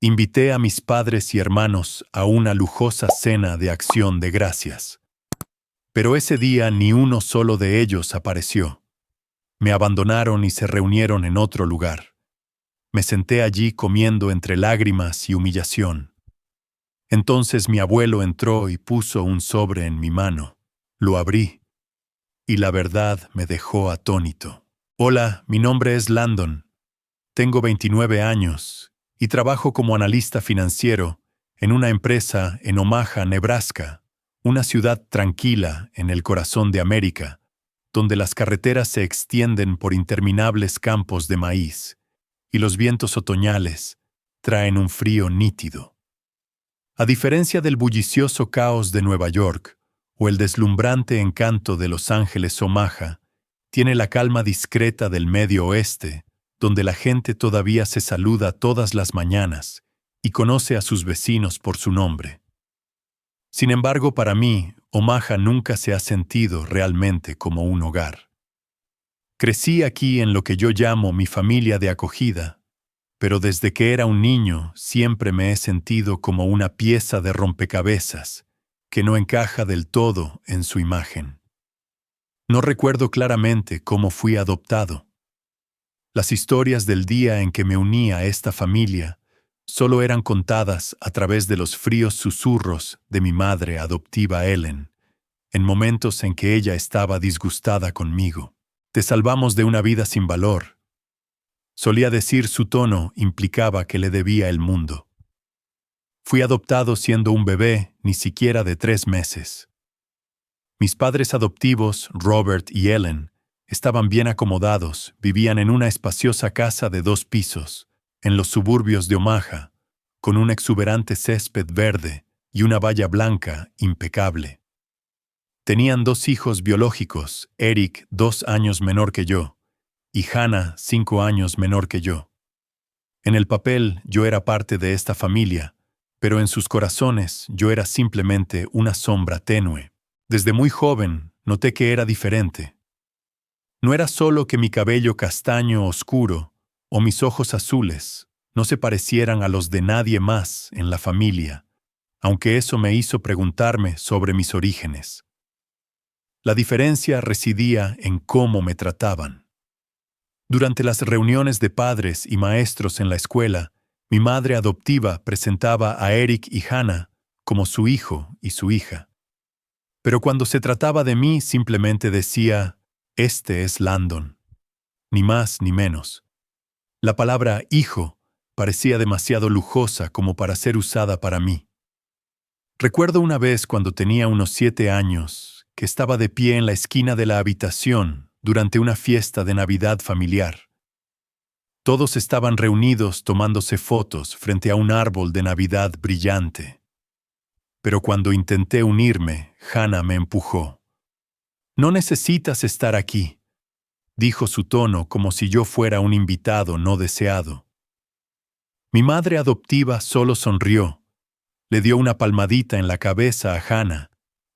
Invité a mis padres y hermanos a una lujosa cena de acción de gracias. Pero ese día ni uno solo de ellos apareció. Me abandonaron y se reunieron en otro lugar. Me senté allí comiendo entre lágrimas y humillación. Entonces mi abuelo entró y puso un sobre en mi mano. Lo abrí, y la verdad me dejó atónito. Hola, mi nombre es Landon. Tengo 29 años y trabajo como analista financiero en una empresa en Omaha, Nebraska, una ciudad tranquila en el corazón de América, donde las carreteras se extienden por interminables campos de maíz y los vientos otoñales traen un frío nítido. A diferencia del bullicioso caos de Nueva York o el deslumbrante encanto de Los Ángeles, Omaha tiene la calma discreta del Medio Oeste, donde la gente todavía se saluda todas las mañanas y conoce a sus vecinos por su nombre. Sin embargo, para mí, Omaha nunca se ha sentido realmente como un hogar. Crecí aquí en lo que yo llamo mi familia de acogida, pero desde que era un niño siempre me he sentido como una pieza de rompecabezas que no encaja del todo en su imagen. No recuerdo claramente cómo fui adoptado. Las historias del día en que me uní a esta familia solo eran contadas a través de los fríos susurros de mi madre adoptiva Ellen, en momentos en que ella estaba disgustada conmigo. Te salvamos de una vida sin valor. Solía decir, su tono implicaba que le debía el mundo. Fui adoptado siendo un bebé, ni siquiera de 3 meses. Mis padres adoptivos, Robert y Ellen, estaban bien acomodados, vivían en una espaciosa casa de 2 pisos, en los suburbios de Omaha, con un exuberante césped verde y una valla blanca impecable. Tenían 2 hijos biológicos, Eric, 2 años menor que yo, y Hannah, 5 años menor que yo. En el papel yo era parte de esta familia, pero en sus corazones yo era simplemente una sombra tenue. Desde muy joven noté que era diferente. No era solo que mi cabello castaño oscuro o mis ojos azules no se parecieran a los de nadie más en la familia, aunque eso me hizo preguntarme sobre mis orígenes. La diferencia residía en cómo me trataban. Durante las reuniones de padres y maestros en la escuela, mi madre adoptiva presentaba a Eric y Hannah como su hijo y su hija. Pero cuando se trataba de mí simplemente decía, este es Landon. Ni más ni menos. La palabra hijo parecía demasiado lujosa como para ser usada para mí. Recuerdo una vez cuando tenía unos 7 años, que estaba de pie en la esquina de la habitación durante una fiesta de Navidad familiar. Todos estaban reunidos tomándose fotos frente a un árbol de Navidad brillante. Pero cuando intenté unirme, Hannah me empujó. No necesitas estar aquí, dijo su tono como si yo fuera un invitado no deseado. Mi madre adoptiva solo sonrió, le dio una palmadita en la cabeza a Hannah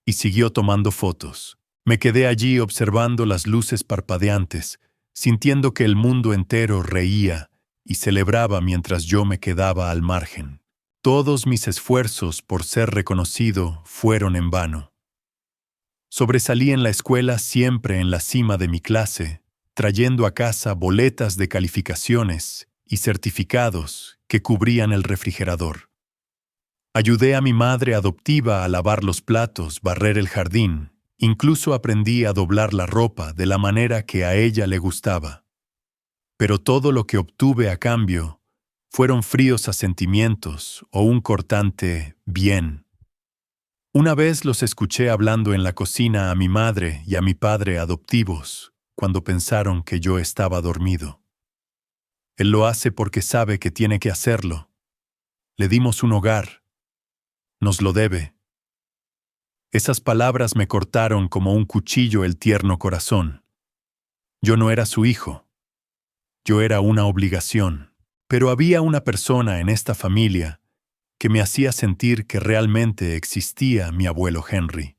y siguió tomando fotos. Me quedé allí observando las luces parpadeantes, sintiendo que el mundo entero reía y celebraba mientras yo me quedaba al margen. Todos mis esfuerzos por ser reconocido fueron en vano. Sobresalí en la escuela siempre en la cima de mi clase, trayendo a casa boletas de calificaciones y certificados que cubrían el refrigerador. Ayudé a mi madre adoptiva a lavar los platos, barrer el jardín, incluso aprendí a doblar la ropa de la manera que a ella le gustaba. Pero todo lo que obtuve a cambio fueron fríos asentimientos o un cortante bien. Una vez los escuché hablando en la cocina a mi madre y a mi padre adoptivos, cuando pensaron que yo estaba dormido. Él lo hace porque sabe que tiene que hacerlo. Le dimos un hogar. Nos lo debe. Esas palabras me cortaron como un cuchillo el tierno corazón. Yo no era su hijo. Yo era una obligación. Pero había una persona en esta familia que me hacía sentir que realmente existía mi abuelo Henry.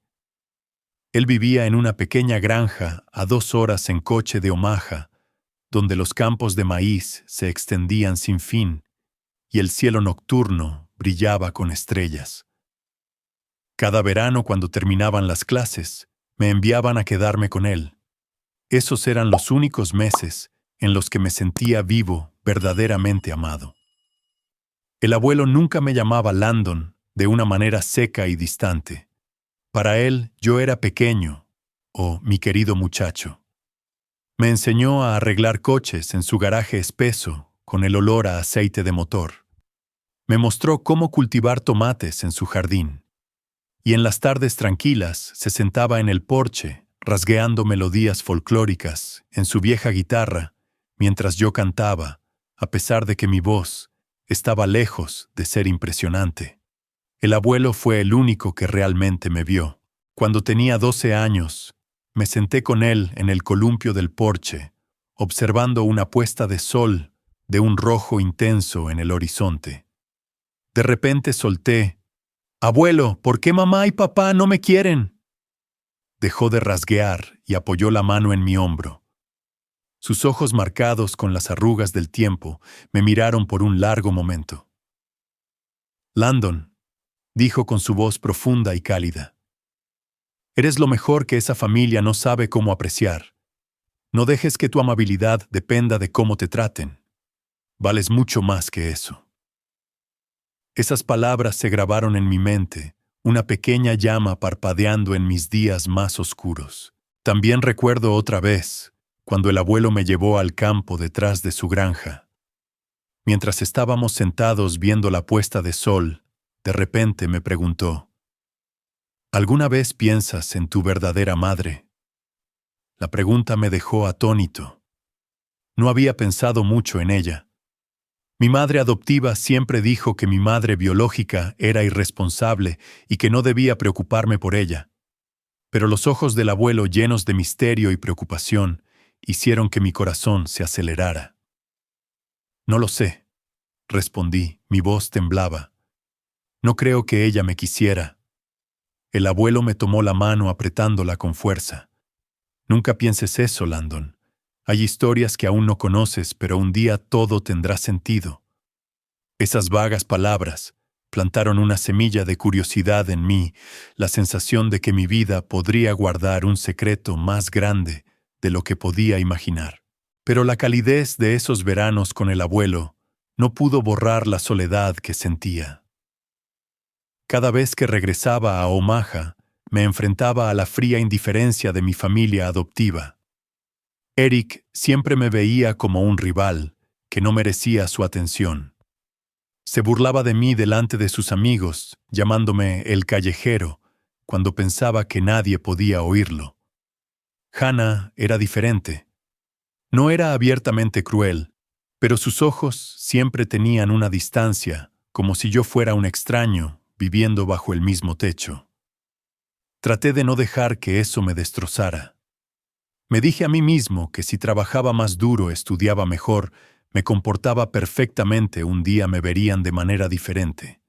Él vivía en una pequeña granja a 2 horas en coche de Omaha, donde los campos de maíz se extendían sin fin y el cielo nocturno brillaba con estrellas. Cada verano, cuando terminaban las clases, me enviaban a quedarme con él. Esos eran los únicos meses en los que me sentía vivo, verdaderamente amado. El abuelo nunca me llamaba Landon de una manera seca y distante. Para él, yo era pequeño, o mi querido muchacho. Me enseñó a arreglar coches en su garaje espeso, con el olor a aceite de motor. Me mostró cómo cultivar tomates en su jardín. Y en las tardes tranquilas se sentaba en el porche, rasgueando melodías folclóricas en su vieja guitarra, mientras yo cantaba, a pesar de que mi voz estaba lejos de ser impresionante. El abuelo fue el único que realmente me vio. Cuando tenía 12 años, me senté con él en el columpio del porche, observando una puesta de sol de un rojo intenso en el horizonte. De repente solté: «Abuelo, ¿por qué mamá y papá no me quieren?». Dejó de rasguear y apoyó la mano en mi hombro. Sus ojos marcados con las arrugas del tiempo me miraron por un largo momento. «Landon», dijo con su voz profunda y cálida, «eres lo mejor que esa familia no sabe cómo apreciar. No dejes que tu amabilidad dependa de cómo te traten. Vales mucho más que eso». Esas palabras se grabaron en mi mente, una pequeña llama parpadeando en mis días más oscuros. También recuerdo otra vez, cuando el abuelo me llevó al campo detrás de su granja. Mientras estábamos sentados viendo la puesta de sol, de repente me preguntó: «¿Alguna vez piensas en tu verdadera madre?». La pregunta me dejó atónito. No había pensado mucho en ella. Mi madre adoptiva siempre dijo que mi madre biológica era irresponsable y que no debía preocuparme por ella. Pero los ojos del abuelo, llenos de misterio y preocupación, hicieron que mi corazón se acelerara. «No lo sé», respondí, mi voz temblaba. «No creo que ella me quisiera». El abuelo me tomó la mano apretándola con fuerza. «Nunca pienses eso, Landon. Hay historias que aún no conoces, pero un día todo tendrá sentido». Esas vagas palabras plantaron una semilla de curiosidad en mí, la sensación de que mi vida podría guardar un secreto más grande de lo que podía imaginar. Pero la calidez de esos veranos con el abuelo no pudo borrar la soledad que sentía. Cada vez que regresaba a Omaha, me enfrentaba a la fría indiferencia de mi familia adoptiva. Eric siempre me veía como un rival que no merecía su atención. Se burlaba de mí delante de sus amigos, llamándome el callejero, cuando pensaba que nadie podía oírlo. Hannah era diferente. No era abiertamente cruel, pero sus ojos siempre tenían una distancia, como si yo fuera un extraño viviendo bajo el mismo techo. Traté de no dejar que eso me destrozara. Me dije a mí mismo que si trabajaba más duro, estudiaba mejor, me comportaba perfectamente, un día me verían de manera diferente.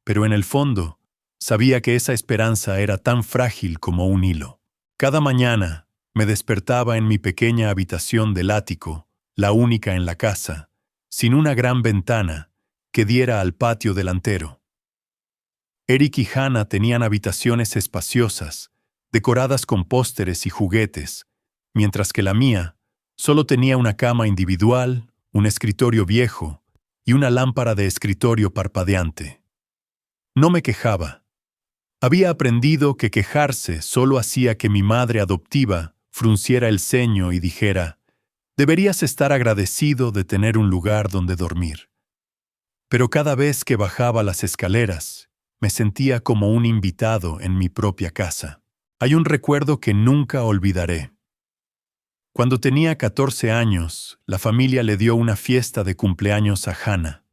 Pero en el fondo, sabía que esa esperanza era tan frágil como un hilo. Cada mañana me despertaba en mi pequeña habitación del ático, la única en la casa, sin una gran ventana que diera al patio delantero. Eric y Hannah tenían habitaciones espaciosas, decoradas con pósteres y juguetes, mientras que la mía solo tenía una cama individual, un escritorio viejo y una lámpara de escritorio parpadeante. No me quejaba. Había aprendido que quejarse solo hacía que mi madre adoptiva frunciera el ceño y dijera: «Deberías estar agradecido de tener un lugar donde dormir». Pero cada vez que bajaba las escaleras, me sentía como un invitado en mi propia casa. Hay un recuerdo que nunca olvidaré. Cuando tenía 14 años, la familia le dio una fiesta de cumpleaños a Hannah.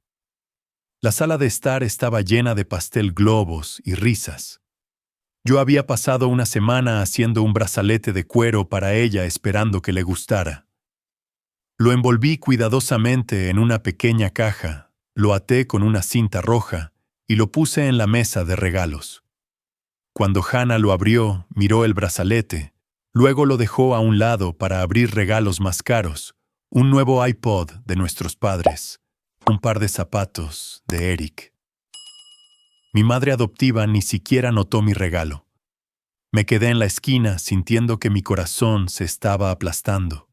La sala de estar estaba llena de pastel, globos y risas. Yo había pasado una semana haciendo un brazalete de cuero para ella, esperando que le gustara. Lo envolví cuidadosamente en una pequeña caja, lo até con una cinta roja y lo puse en la mesa de regalos. Cuando Hannah lo abrió, miró el brazalete. Luego lo dejó a un lado para abrir regalos más caros, un nuevo iPod de nuestros padres. un par de zapatos de Eric. Mi madre adoptiva ni siquiera notó mi regalo. Me quedé en la esquina sintiendo que mi corazón se estaba aplastando.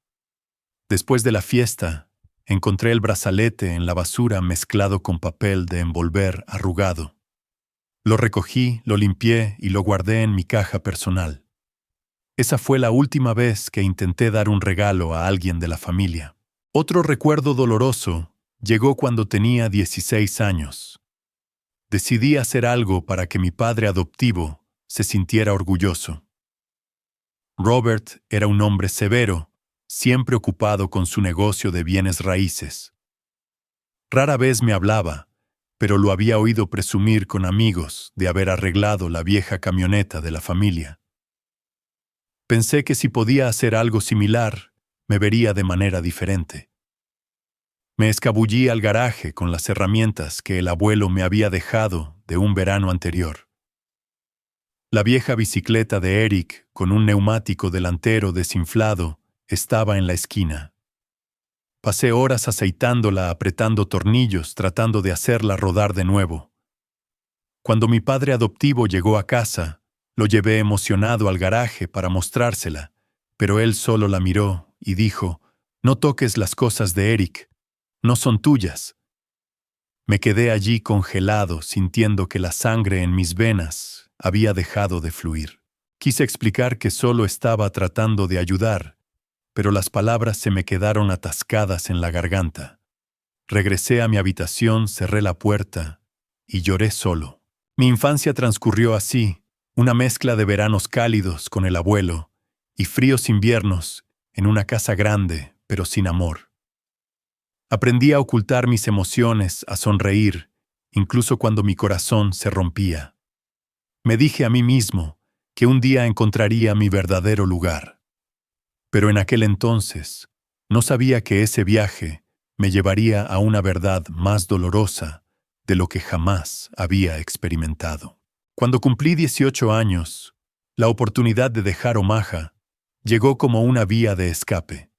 Después de la fiesta, encontré el brazalete en la basura mezclado con papel de envolver arrugado. Lo recogí, lo limpié y lo guardé en mi caja personal. Esa fue la última vez que intenté dar un regalo a alguien de la familia. Otro recuerdo doloroso llegó cuando tenía 16 años. Decidí hacer algo para que mi padre adoptivo se sintiera orgulloso. Robert era un hombre severo, siempre ocupado con su negocio de bienes raíces. Rara vez me hablaba, pero lo había oído presumir con amigos de haber arreglado la vieja camioneta de la familia. Pensé que si podía hacer algo similar, me vería de manera diferente. Me escabullí al garaje con las herramientas que el abuelo me había dejado de un verano anterior. La vieja bicicleta de Eric, con un neumático delantero desinflado, estaba en la esquina. Pasé horas aceitándola, apretando tornillos, tratando de hacerla rodar de nuevo. Cuando mi padre adoptivo llegó a casa, lo llevé emocionado al garaje para mostrársela, pero él solo la miró y dijo: «No toques las cosas de Eric, no son tuyas». Me quedé allí congelado, sintiendo que la sangre en mis venas había dejado de fluir. Quise explicar que solo estaba tratando de ayudar, pero las palabras se me quedaron atascadas en la garganta. Regresé a mi habitación, cerré la puerta y lloré solo. Mi infancia transcurrió así, una mezcla de veranos cálidos con el abuelo y fríos inviernos en una casa grande, pero sin amor. Aprendí a ocultar mis emociones, a sonreír, incluso cuando mi corazón se rompía. Me dije a mí mismo que un día encontraría mi verdadero lugar. Pero en aquel entonces, no sabía que ese viaje me llevaría a una verdad más dolorosa de lo que jamás había experimentado. Cuando cumplí 18 años, la oportunidad de dejar Omaha llegó como una vía de escape.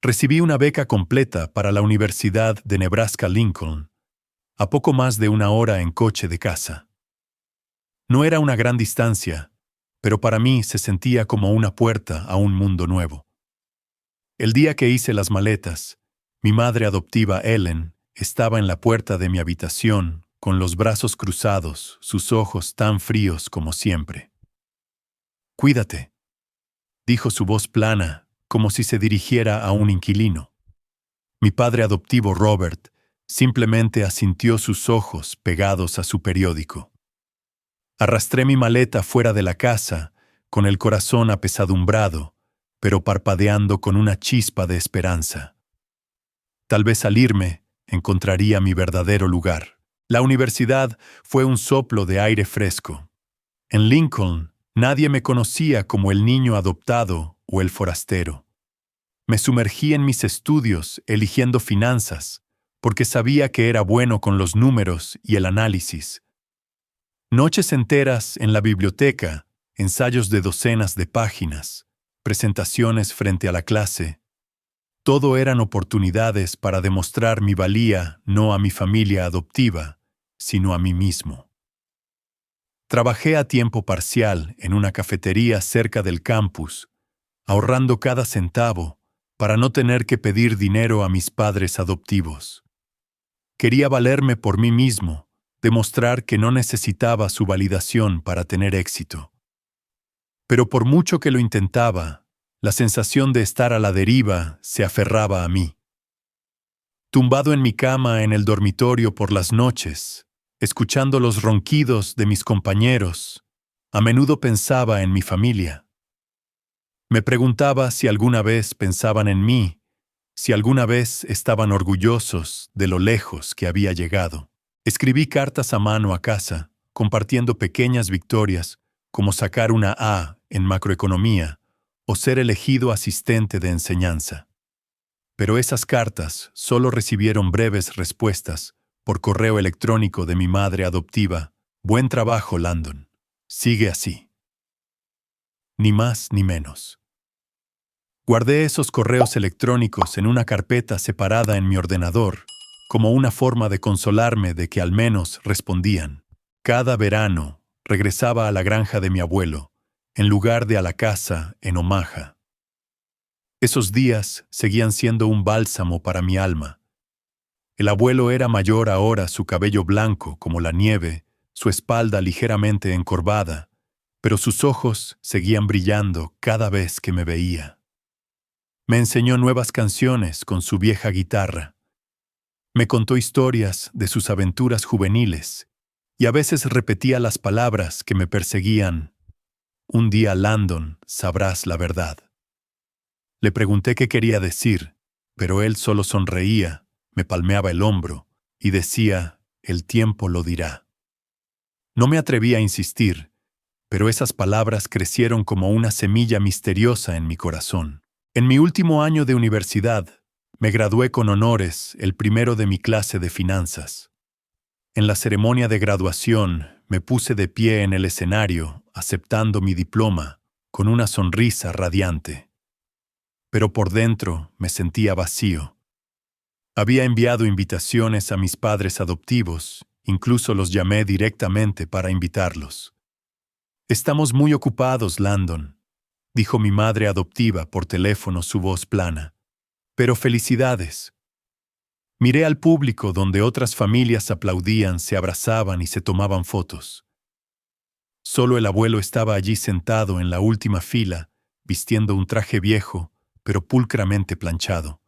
Recibí una beca completa para la Universidad de Nebraska-Lincoln, a poco más de una hora en coche de casa. No era una gran distancia, pero para mí se sentía como una puerta a un mundo nuevo. El día que hice las maletas, mi madre adoptiva Ellen estaba en la puerta de mi habitación, con los brazos cruzados, sus ojos tan fríos como siempre. «Cuídate», dijo su voz plana, como si se dirigiera a un inquilino. Mi padre adoptivo Robert simplemente asintió, sus ojos pegados a su periódico. Arrastré mi maleta fuera de la casa, con el corazón apesadumbrado, pero parpadeando con una chispa de esperanza. Tal vez al irme, encontraría mi verdadero lugar. La universidad fue un soplo de aire fresco. En Lincoln, nadie me conocía como el niño adoptado o el forastero. Me sumergí en mis estudios, eligiendo finanzas, porque sabía que era bueno con los números y el análisis. Noches enteras en la biblioteca, ensayos de docenas de páginas, presentaciones frente a la clase. Todo eran oportunidades para demostrar mi valía no a mi familia adoptiva, sino a mí mismo. Trabajé a tiempo parcial en una cafetería cerca del campus, ahorrando cada centavo para no tener que pedir dinero a mis padres adoptivos. Quería valerme por mí mismo, demostrar que no necesitaba su validación para tener éxito. Pero por mucho que lo intentaba, la sensación de estar a la deriva se aferraba a mí. Tumbado en mi cama en el dormitorio por las noches, escuchando los ronquidos de mis compañeros, a menudo pensaba en mi familia. Me preguntaba si alguna vez pensaban en mí, si alguna vez estaban orgullosos de lo lejos que había llegado. Escribí cartas a mano a casa, compartiendo pequeñas victorias, como sacar una A en macroeconomía o ser elegido asistente de enseñanza. Pero esas cartas solo recibieron breves respuestas por correo electrónico de mi madre adoptiva: «Buen trabajo, Landon. Sigue así». Ni más ni menos. Guardé esos correos electrónicos en una carpeta separada en mi ordenador, como una forma de consolarme de que al menos respondían. Cada verano regresaba a la granja de mi abuelo, en lugar de a la casa en Omaha. Esos días seguían siendo un bálsamo para mi alma. El abuelo era mayor ahora, su cabello blanco como la nieve, su espalda ligeramente encorvada, pero sus ojos seguían brillando cada vez que me veía. Me enseñó nuevas canciones con su vieja guitarra. Me contó historias de sus aventuras juveniles y a veces repetía las palabras que me perseguían. Un día, Landon, sabrás la verdad. Le pregunté qué quería decir, pero él solo sonreía, me palmeaba el hombro y decía, el tiempo lo dirá. No me atreví a insistir, pero esas palabras crecieron como una semilla misteriosa en mi corazón. En mi último año de universidad, me gradué con honores, el primero de mi clase de finanzas. En la ceremonia de graduación, me puse de pie en el escenario, aceptando mi diploma, con una sonrisa radiante. Pero por dentro me sentía vacío. Había enviado invitaciones a mis padres adoptivos, incluso los llamé directamente para invitarlos. «Estamos muy ocupados, Landon», dijo mi madre adoptiva por teléfono, su voz plana. «Pero felicidades». Miré al público donde otras familias aplaudían, se abrazaban y se tomaban fotos. Solo el abuelo estaba allí sentado en la última fila, vistiendo un traje viejo, pero pulcramente planchado.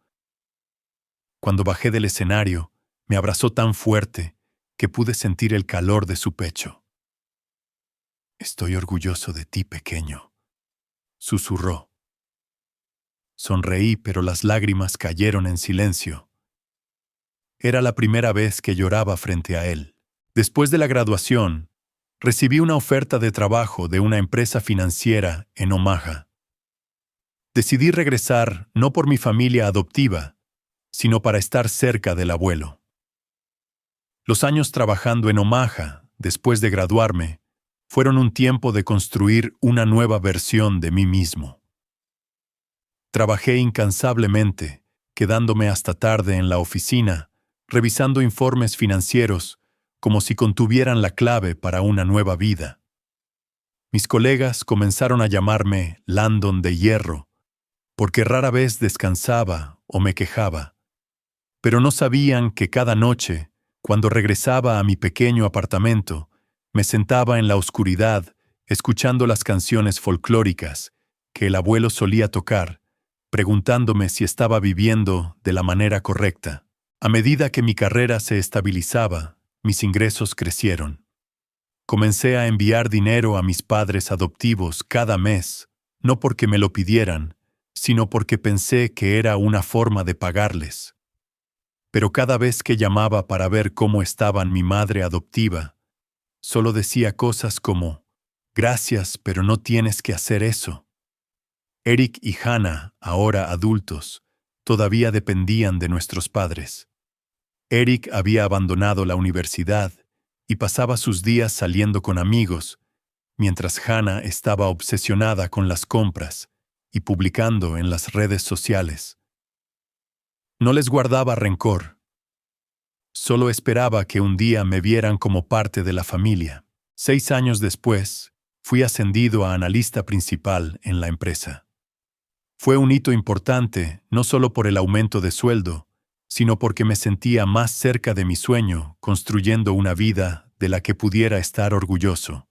Cuando bajé del escenario, me abrazó tan fuerte que pude sentir el calor de su pecho. «Estoy orgulloso de ti, pequeño», susurró. Sonreí, pero las lágrimas cayeron en silencio. Era la primera vez que lloraba frente a él. Después de la graduación, recibí una oferta de trabajo de una empresa financiera en Omaha. Decidí regresar no por mi familia adoptiva, sino para estar cerca del abuelo. Los años trabajando en Omaha, después de graduarme, fueron un tiempo de construir una nueva versión de mí mismo. Trabajé incansablemente, quedándome hasta tarde en la oficina, revisando informes financieros como si contuvieran la clave para una nueva vida. Mis colegas comenzaron a llamarme Landon de Hierro, porque rara vez descansaba o me quejaba, pero no sabían que cada noche, cuando regresaba a mi pequeño apartamento, me sentaba en la oscuridad escuchando las canciones folclóricas que el abuelo solía tocar, preguntándome si estaba viviendo de la manera correcta. A medida que mi carrera se estabilizaba, mis ingresos crecieron. Comencé a enviar dinero a mis padres adoptivos cada mes, no porque me lo pidieran, sino porque pensé que era una forma de pagarles. Pero cada vez que llamaba para ver cómo estaban mi madre adoptiva, solo decía cosas como, «Gracias, pero no tienes que hacer eso». Eric y Hannah, ahora adultos, todavía dependían de nuestros padres. Eric había abandonado la universidad y pasaba sus días saliendo con amigos, mientras Hannah estaba obsesionada con las compras y publicando en las redes sociales. No les guardaba rencor. Solo esperaba que un día me vieran como parte de la familia. 6 años después, fui ascendido a analista principal en la empresa. Fue un hito importante, no solo por el aumento de sueldo, sino porque me sentía más cerca de mi sueño, construyendo una vida de la que pudiera estar orgulloso.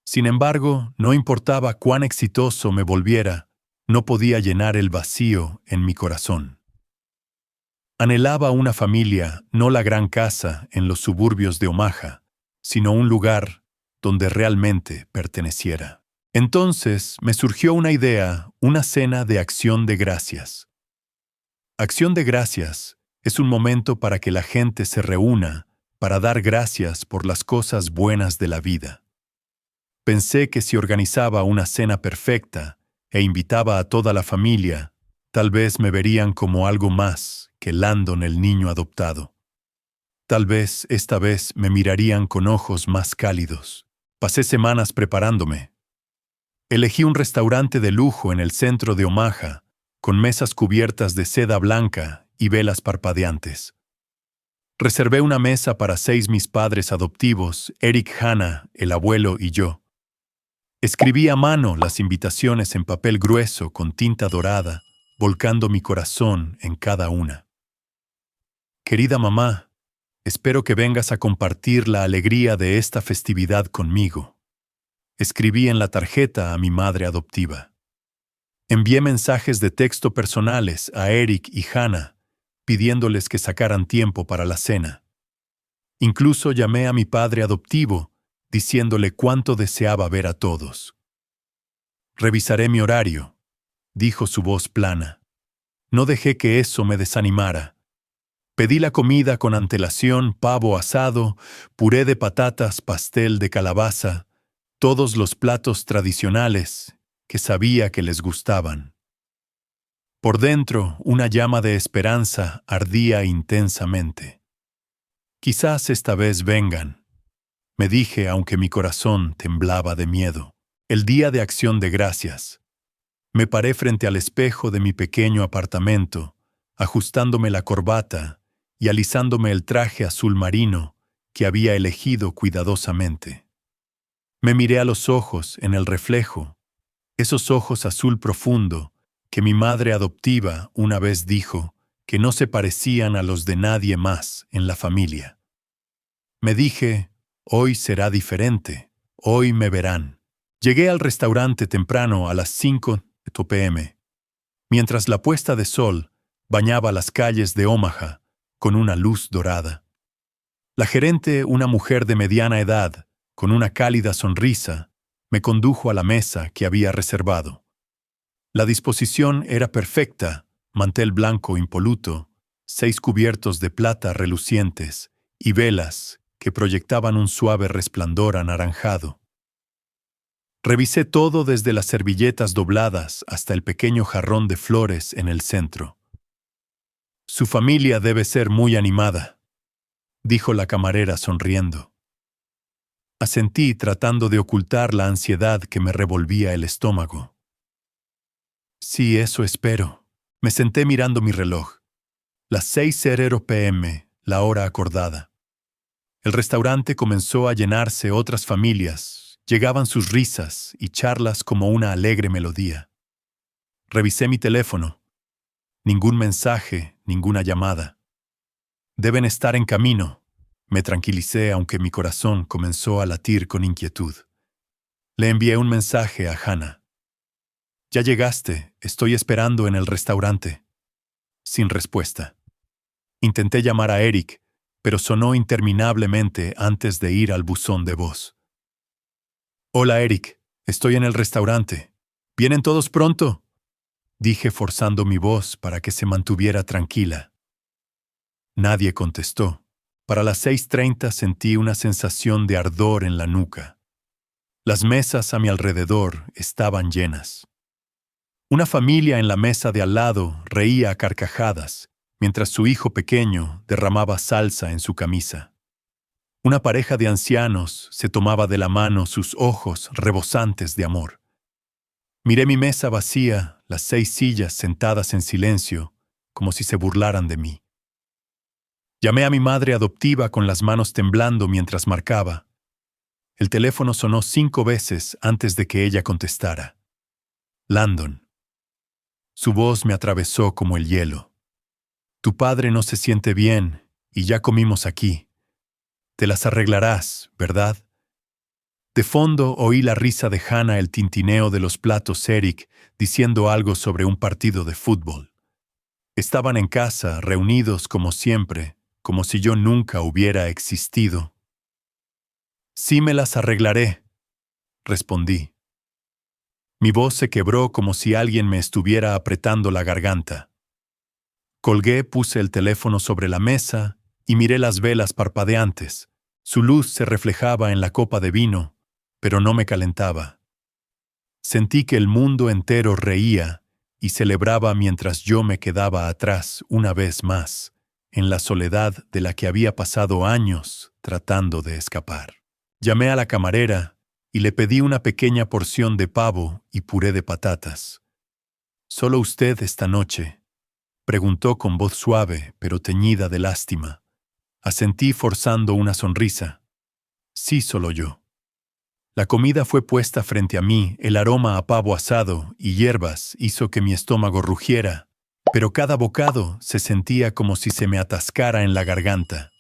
Sin embargo, no importaba cuán exitoso me volviera, no podía llenar el vacío en mi corazón. Anhelaba una familia, no la gran casa en los suburbios de Omaha, sino un lugar donde realmente perteneciera. Entonces me surgió una idea, una cena de acción de gracias. Acción de gracias es un momento para que la gente se reúna para dar gracias por las cosas buenas de la vida. Pensé que si organizaba una cena perfecta e invitaba a toda la familia, tal vez me verían como algo más que Landon, el niño adoptado. Tal vez esta vez me mirarían con ojos más cálidos. Pasé semanas preparándome. Elegí un restaurante de lujo en el centro de Omaha, con mesas cubiertas de seda blanca y velas parpadeantes. Reservé una mesa para 6 mis padres adoptivos, Eric, Hannah, el abuelo y yo. Escribí a mano las invitaciones en papel grueso con tinta dorada, volcando mi corazón en cada una. Querida mamá, espero que vengas a compartir la alegría de esta festividad conmigo. Escribí en la tarjeta a mi madre adoptiva. Envié mensajes de texto personales a Eric y Hannah, pidiéndoles que sacaran tiempo para la cena. Incluso llamé a mi padre adoptivo, diciéndole cuánto deseaba ver a todos. Revisaré mi horario, dijo su voz plana. No dejé que eso me desanimara. Pedí la comida con antelación, pavo asado, puré de patatas, pastel de calabaza, todos los platos tradicionales que sabía que les gustaban. Por dentro, una llama de esperanza ardía intensamente. Quizás esta vez vengan, me dije aunque mi corazón temblaba de miedo. El día de Acción de Gracias. Me paré frente al espejo de mi pequeño apartamento, ajustándome la corbata y alisándome el traje azul marino que había elegido cuidadosamente. Me miré a los ojos en el reflejo, esos ojos azul profundo que mi madre adoptiva una vez dijo que no se parecían a los de nadie más en la familia. Me dije, hoy será diferente, hoy me verán. Llegué al restaurante temprano a las 5 p.m., mientras la puesta de sol bañaba las calles de Omaha con una luz dorada. La gerente, una mujer de mediana edad, con una cálida sonrisa, me condujo a la mesa que había reservado. La disposición era perfecta, mantel blanco impoluto, 6 cubiertos de plata relucientes y velas que proyectaban un suave resplandor anaranjado. Revisé todo desde las servilletas dobladas hasta el pequeño jarrón de flores en el centro. Su familia debe ser muy animada, dijo la camarera sonriendo. Asentí tratando de ocultar la ansiedad que me revolvía el estómago. Sí, eso espero. Me senté mirando mi reloj. Las 6:00 p.m., la hora acordada. El restaurante comenzó a llenarse otras familias. Llegaban sus risas y charlas como una alegre melodía. Revisé mi teléfono. Ningún mensaje, ninguna llamada. Deben estar en camino. Me tranquilicé aunque mi corazón comenzó a latir con inquietud. Le envié un mensaje a Hannah. Ya llegaste, estoy esperando en el restaurante. Sin respuesta. Intenté llamar a Eric, pero sonó interminablemente antes de ir al buzón de voz. Hola Eric, estoy en el restaurante. ¿Vienen todos pronto? Dije forzando mi voz para que se mantuviera tranquila. Nadie contestó. Para las 6:30 sentí una sensación de ardor en la nuca. Las mesas a mi alrededor estaban llenas. Una familia en la mesa de al lado reía a carcajadas, mientras su hijo pequeño derramaba salsa en su camisa. Una pareja de ancianos se tomaba de la mano, sus ojos rebosantes de amor. Miré mi mesa vacía, las 6 sillas sentadas en silencio, como si se burlaran de mí. Llamé a mi madre adoptiva con las manos temblando mientras marcaba. El teléfono sonó 5 veces antes de que ella contestara. Landon. Su voz me atravesó como el hielo. Tu padre no se siente bien y ya comimos aquí. Te las arreglarás, ¿verdad? De fondo oí la risa de Hannah, el tintineo de los platos Eric, diciendo algo sobre un partido de fútbol. Estaban en casa, reunidos como siempre, como si yo nunca hubiera existido. Sí me las arreglaré, respondí. Mi voz se quebró como si alguien me estuviera apretando la garganta. Colgué, puse el teléfono sobre la mesa y miré las velas parpadeantes. Su luz se reflejaba en la copa de vino, pero no me calentaba. Sentí que el mundo entero reía y celebraba mientras yo me quedaba atrás una vez más, en la soledad de la que había pasado años tratando de escapar. Llamé a la camarera y le pedí una pequeña porción de pavo y puré de patatas. ¿Solo usted esta noche?, preguntó con voz suave pero teñida de lástima. Asentí forzando una sonrisa. Sí, solo yo. La comida fue puesta frente a mí, el aroma a pavo asado y hierbas hizo que mi estómago rugiera, pero cada bocado se sentía como si se me atascara en la garganta.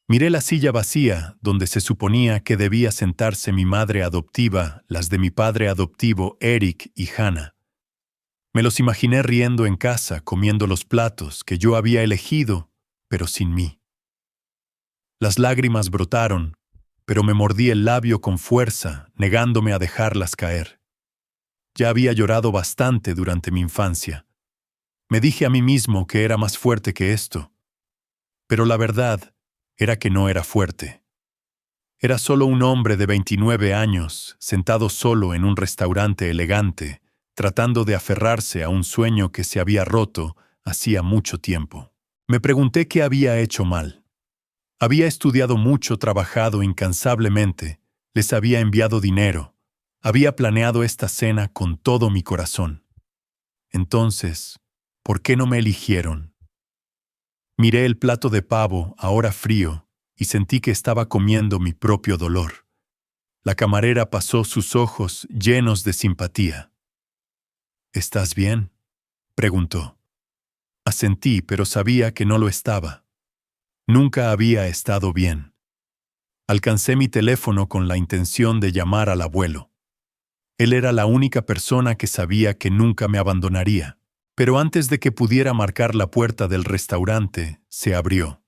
Miré la silla vacía, donde se suponía que debía sentarse mi madre adoptiva, las de mi padre adoptivo, Eric y Hannah. Me los imaginé riendo en casa, comiendo los platos que yo había elegido, pero sin mí. Las lágrimas brotaron, pero me mordí el labio con fuerza, negándome a dejarlas caer. Ya había llorado bastante durante mi infancia. Me dije a mí mismo que era más fuerte que esto. Pero la verdad era que no era fuerte. Era solo un hombre de 29 años, sentado solo en un restaurante elegante, tratando de aferrarse a un sueño que se había roto hacía mucho tiempo. Me pregunté qué había hecho mal. Había estudiado mucho, trabajado incansablemente, les había enviado dinero, había planeado esta cena con todo mi corazón. Entonces, ¿por qué no me eligieron? Miré el plato de pavo, ahora frío, y sentí que estaba comiendo mi propio dolor. La camarera pasó sus ojos llenos de simpatía. ¿Estás bien?, preguntó. Asentí, pero sabía que no lo estaba. Nunca había estado bien. Alcancé mi teléfono con la intención de llamar al abuelo. Él era la única persona que sabía que nunca me abandonaría. Pero antes de que pudiera marcar la puerta del restaurante, se abrió.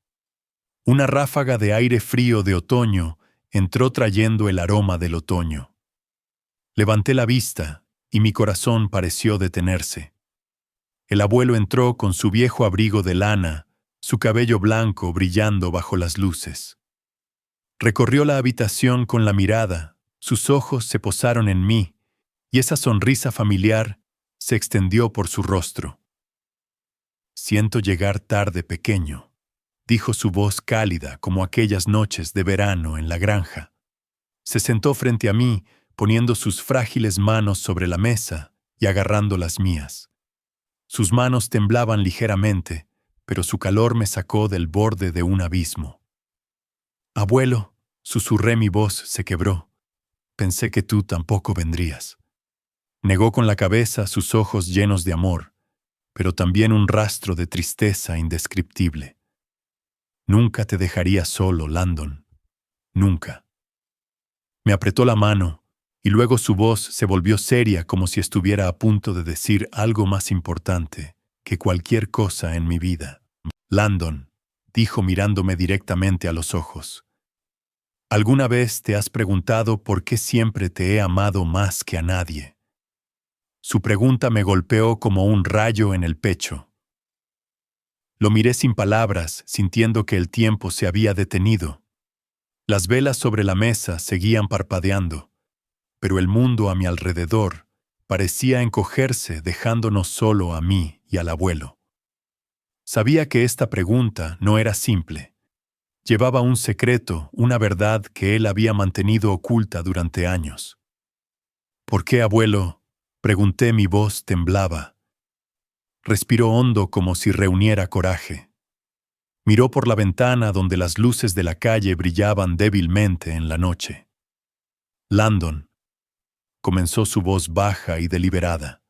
Una ráfaga de aire frío de otoño entró trayendo el aroma del otoño. Levanté la vista y mi corazón pareció detenerse. El abuelo entró con su viejo abrigo de lana, su cabello blanco brillando bajo las luces. Recorrió la habitación con la mirada, sus ojos se posaron en mí, y esa sonrisa familiar se extendió por su rostro. «Siento llegar tarde, pequeño», dijo su voz cálida como aquellas noches de verano en la granja. Se sentó frente a mí, poniendo sus frágiles manos sobre la mesa y agarrando las mías. Sus manos temblaban ligeramente, pero su calor me sacó del borde de un abismo. «Abuelo», susurré, mi voz se quebró. «Pensé que tú tampoco vendrías». Negó con la cabeza, sus ojos llenos de amor, pero también un rastro de tristeza indescriptible. «Nunca te dejaría solo, Landon. Nunca». Me apretó la mano, y luego su voz se volvió seria como si estuviera a punto de decir algo más importante que cualquier cosa en mi vida. «Landon», dijo mirándome directamente a los ojos, ¿alguna vez te has preguntado por qué siempre te he amado más que a nadie? Su pregunta me golpeó como un rayo en el pecho. Lo miré sin palabras, sintiendo que el tiempo se había detenido. Las velas sobre la mesa seguían parpadeando, pero el mundo a mi alrededor parecía encogerse, dejándonos solo a mí y al abuelo. Sabía que esta pregunta no era simple. Llevaba un secreto, una verdad que él había mantenido oculta durante años. «¿Por qué, abuelo?», pregunté, mi voz temblaba. Respiró hondo como si reuniera coraje. Miró por la ventana donde las luces de la calle brillaban débilmente en la noche. «Landon», comenzó su voz baja y deliberada.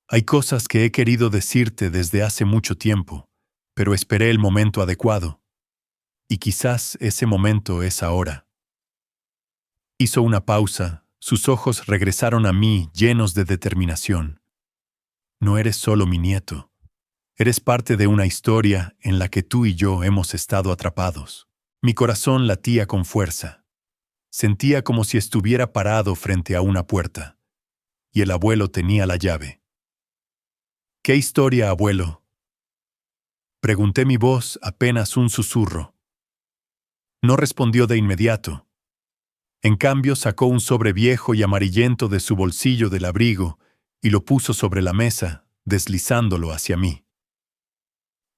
«Hay cosas que he querido decirte desde hace mucho tiempo, pero esperé el momento adecuado. Y quizás ese momento es ahora». Hizo una pausa, sus ojos regresaron a mí llenos de determinación. «No eres solo mi nieto. Eres parte de una historia en la que tú y yo hemos estado atrapados». Mi corazón latía con fuerza. Sentía como si estuviera parado frente a una puerta. Y el abuelo tenía la llave. «¿Qué historia, abuelo?», pregunté, mi voz apenas un susurro. No respondió de inmediato. En cambio, sacó un sobre viejo y amarillento de su bolsillo del abrigo y lo puso sobre la mesa, deslizándolo hacia mí.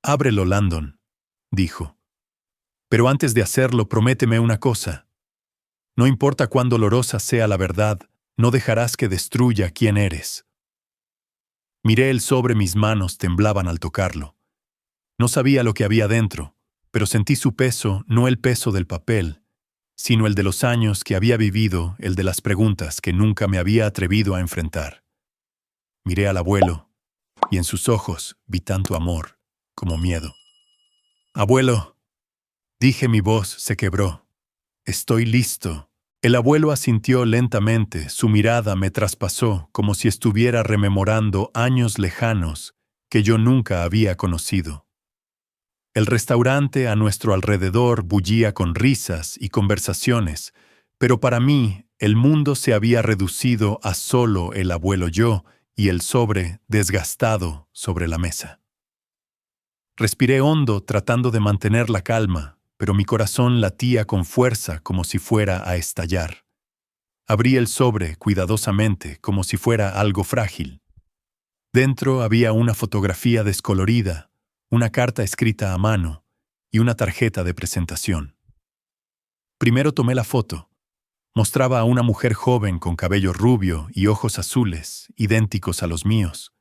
«Ábrelo, Landon», dijo. «Pero antes de hacerlo, prométeme una cosa. No importa cuán dolorosa sea la verdad, no dejarás que destruya quién eres». Miré el sobre, mis manos temblaban al tocarlo. No sabía lo que había dentro, pero sentí su peso, no el peso del papel, sino el de los años que había vivido, el de las preguntas que nunca me había atrevido a enfrentar. Miré al abuelo, y en sus ojos vi tanto amor como miedo. «Abuelo», dije, mi voz se quebró. «Estoy listo». El abuelo asintió lentamente, su mirada me traspasó como si estuviera rememorando años lejanos que yo nunca había conocido. El restaurante a nuestro alrededor bullía con risas y conversaciones, pero para mí el mundo se había reducido a solo el abuelo, yo y el sobre desgastado sobre la mesa. Respiré hondo tratando de mantener la calma, pero mi corazón latía con fuerza como si fuera a estallar. Abrí el sobre cuidadosamente como si fuera algo frágil. Dentro había una fotografía descolorida, una carta escrita a mano y una tarjeta de presentación. Primero tomé la foto. Mostraba a una mujer joven con cabello rubio y ojos azules, idénticos a los míos.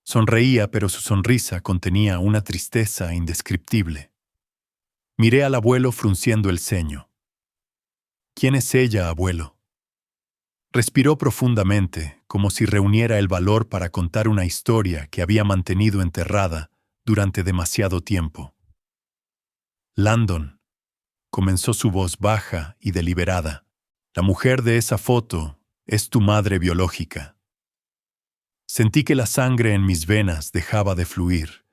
Sonreía, pero su sonrisa contenía una tristeza indescriptible. Miré al abuelo frunciendo el ceño. «¿Quién es ella, abuelo?». Respiró profundamente, como si reuniera el valor para contar una historia que había mantenido enterrada durante demasiado tiempo. «Landon», comenzó su voz baja y deliberada. «La mujer de esa foto es tu madre biológica». Sentí que la sangre en mis venas dejaba de fluir.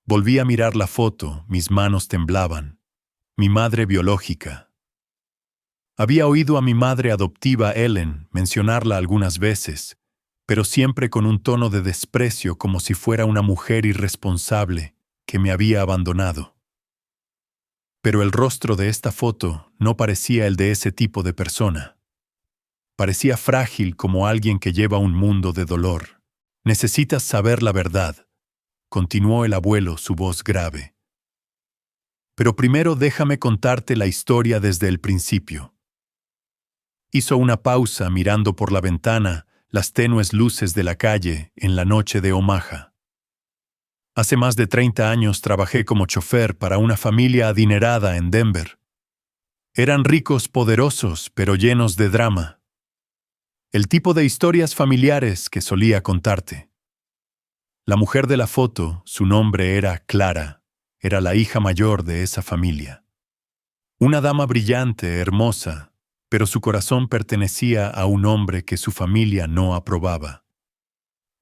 Volví a mirar la foto, mis manos temblaban. Mi madre biológica. Había oído a mi madre adoptiva Ellen mencionarla algunas veces, pero siempre con un tono de desprecio, como si fuera una mujer irresponsable que me había abandonado. Pero el rostro de esta foto no parecía el de ese tipo de persona. Parecía frágil como alguien que lleva un mundo de dolor. «Necesitas saber la verdad», continuó el abuelo, su voz grave. «Pero primero déjame contarte la historia desde el principio». Hizo una pausa mirando por la ventana las tenues luces de la calle en la noche de Omaha. «Hace más de 30 años trabajé como chofer para una familia adinerada en Denver. Eran ricos, poderosos, pero llenos de drama. El tipo de historias familiares que solía contarte. La mujer de la foto, su nombre era Clara, era la hija mayor de esa familia. Una dama brillante, hermosa, pero su corazón pertenecía a un hombre que su familia no aprobaba.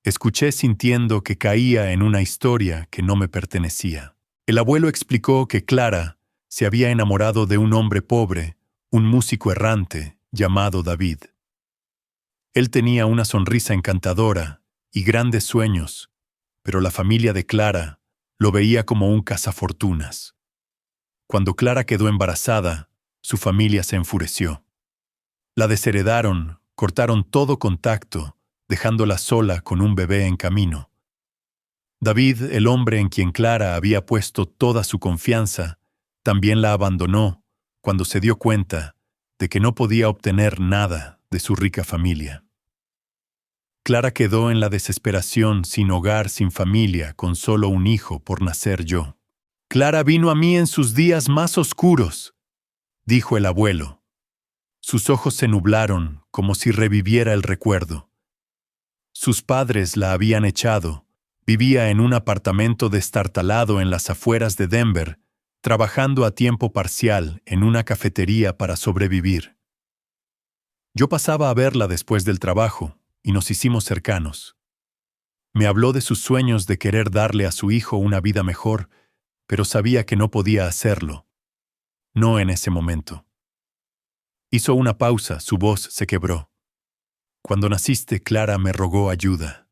Escuché sintiendo que caía en una historia que no me pertenecía. El abuelo explicó que Clara se había enamorado de un hombre pobre, un músico errante, llamado David. Él tenía una sonrisa encantadora y grandes sueños, pero la familia de Clara lo veía como un cazafortunas. Cuando Clara quedó embarazada, su familia se enfureció. La desheredaron, cortaron todo contacto, dejándola sola con un bebé en camino. David, el hombre en quien Clara había puesto toda su confianza, también la abandonó cuando se dio cuenta de que no podía obtener nada de su rica familia. Clara quedó en la desesperación, sin hogar, sin familia, con solo un hijo por nacer yo. «Clara vino a mí en sus días más oscuros», dijo el abuelo. Sus ojos se nublaron como si reviviera el recuerdo. Sus padres la habían echado. Vivía en un apartamento destartalado en las afueras de Denver, trabajando a tiempo parcial en una cafetería para sobrevivir. Yo pasaba a verla después del trabajo y nos hicimos cercanos. Me habló de sus sueños de querer darle a su hijo una vida mejor, pero sabía que no podía hacerlo. No en ese momento. Hizo una pausa, su voz se quebró. «Cuando naciste, Clara me rogó ayuda.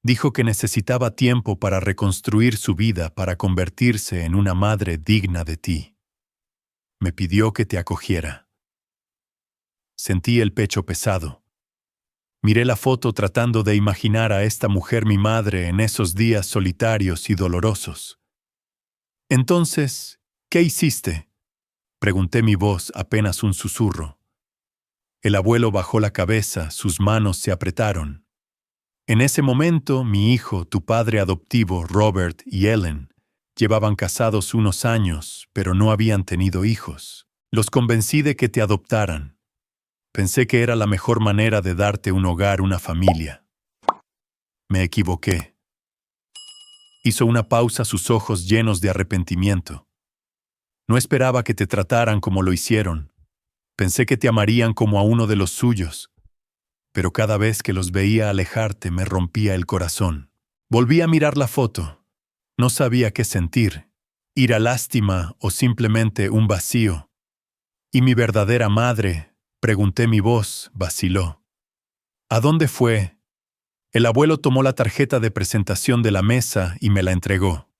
Dijo que necesitaba tiempo para reconstruir su vida, para convertirse en una madre digna de ti. Me pidió que te acogiera». Sentí el pecho pesado. Miré la foto tratando de imaginar a esta mujer, mi madre, en esos días solitarios y dolorosos. «Entonces, ¿qué hiciste?», pregunté, mi voz apenas un susurro. El abuelo bajó la cabeza, sus manos se apretaron. «En ese momento, mi hijo, tu padre adoptivo, Robert y Ellen, Llevaban casados unos años, pero no habían tenido hijos. Los convencí de que te adoptaran. Pensé que era la mejor manera de darte un hogar, una familia. Me equivoqué. Hizo una pausa, sus ojos llenos de arrepentimiento. No esperaba que te trataran como lo hicieron. Pensé que te amarían como a uno de los suyos. Pero cada vez que los veía alejarte me rompía el corazón. Volví a mirar la foto. No sabía qué sentir. Ira, lástima o simplemente un vacío. ¿Y mi verdadera madre? Pregunté, mi voz vaciló. ¿A dónde fue? El abuelo tomó la tarjeta de presentación de la mesa y me la entregó.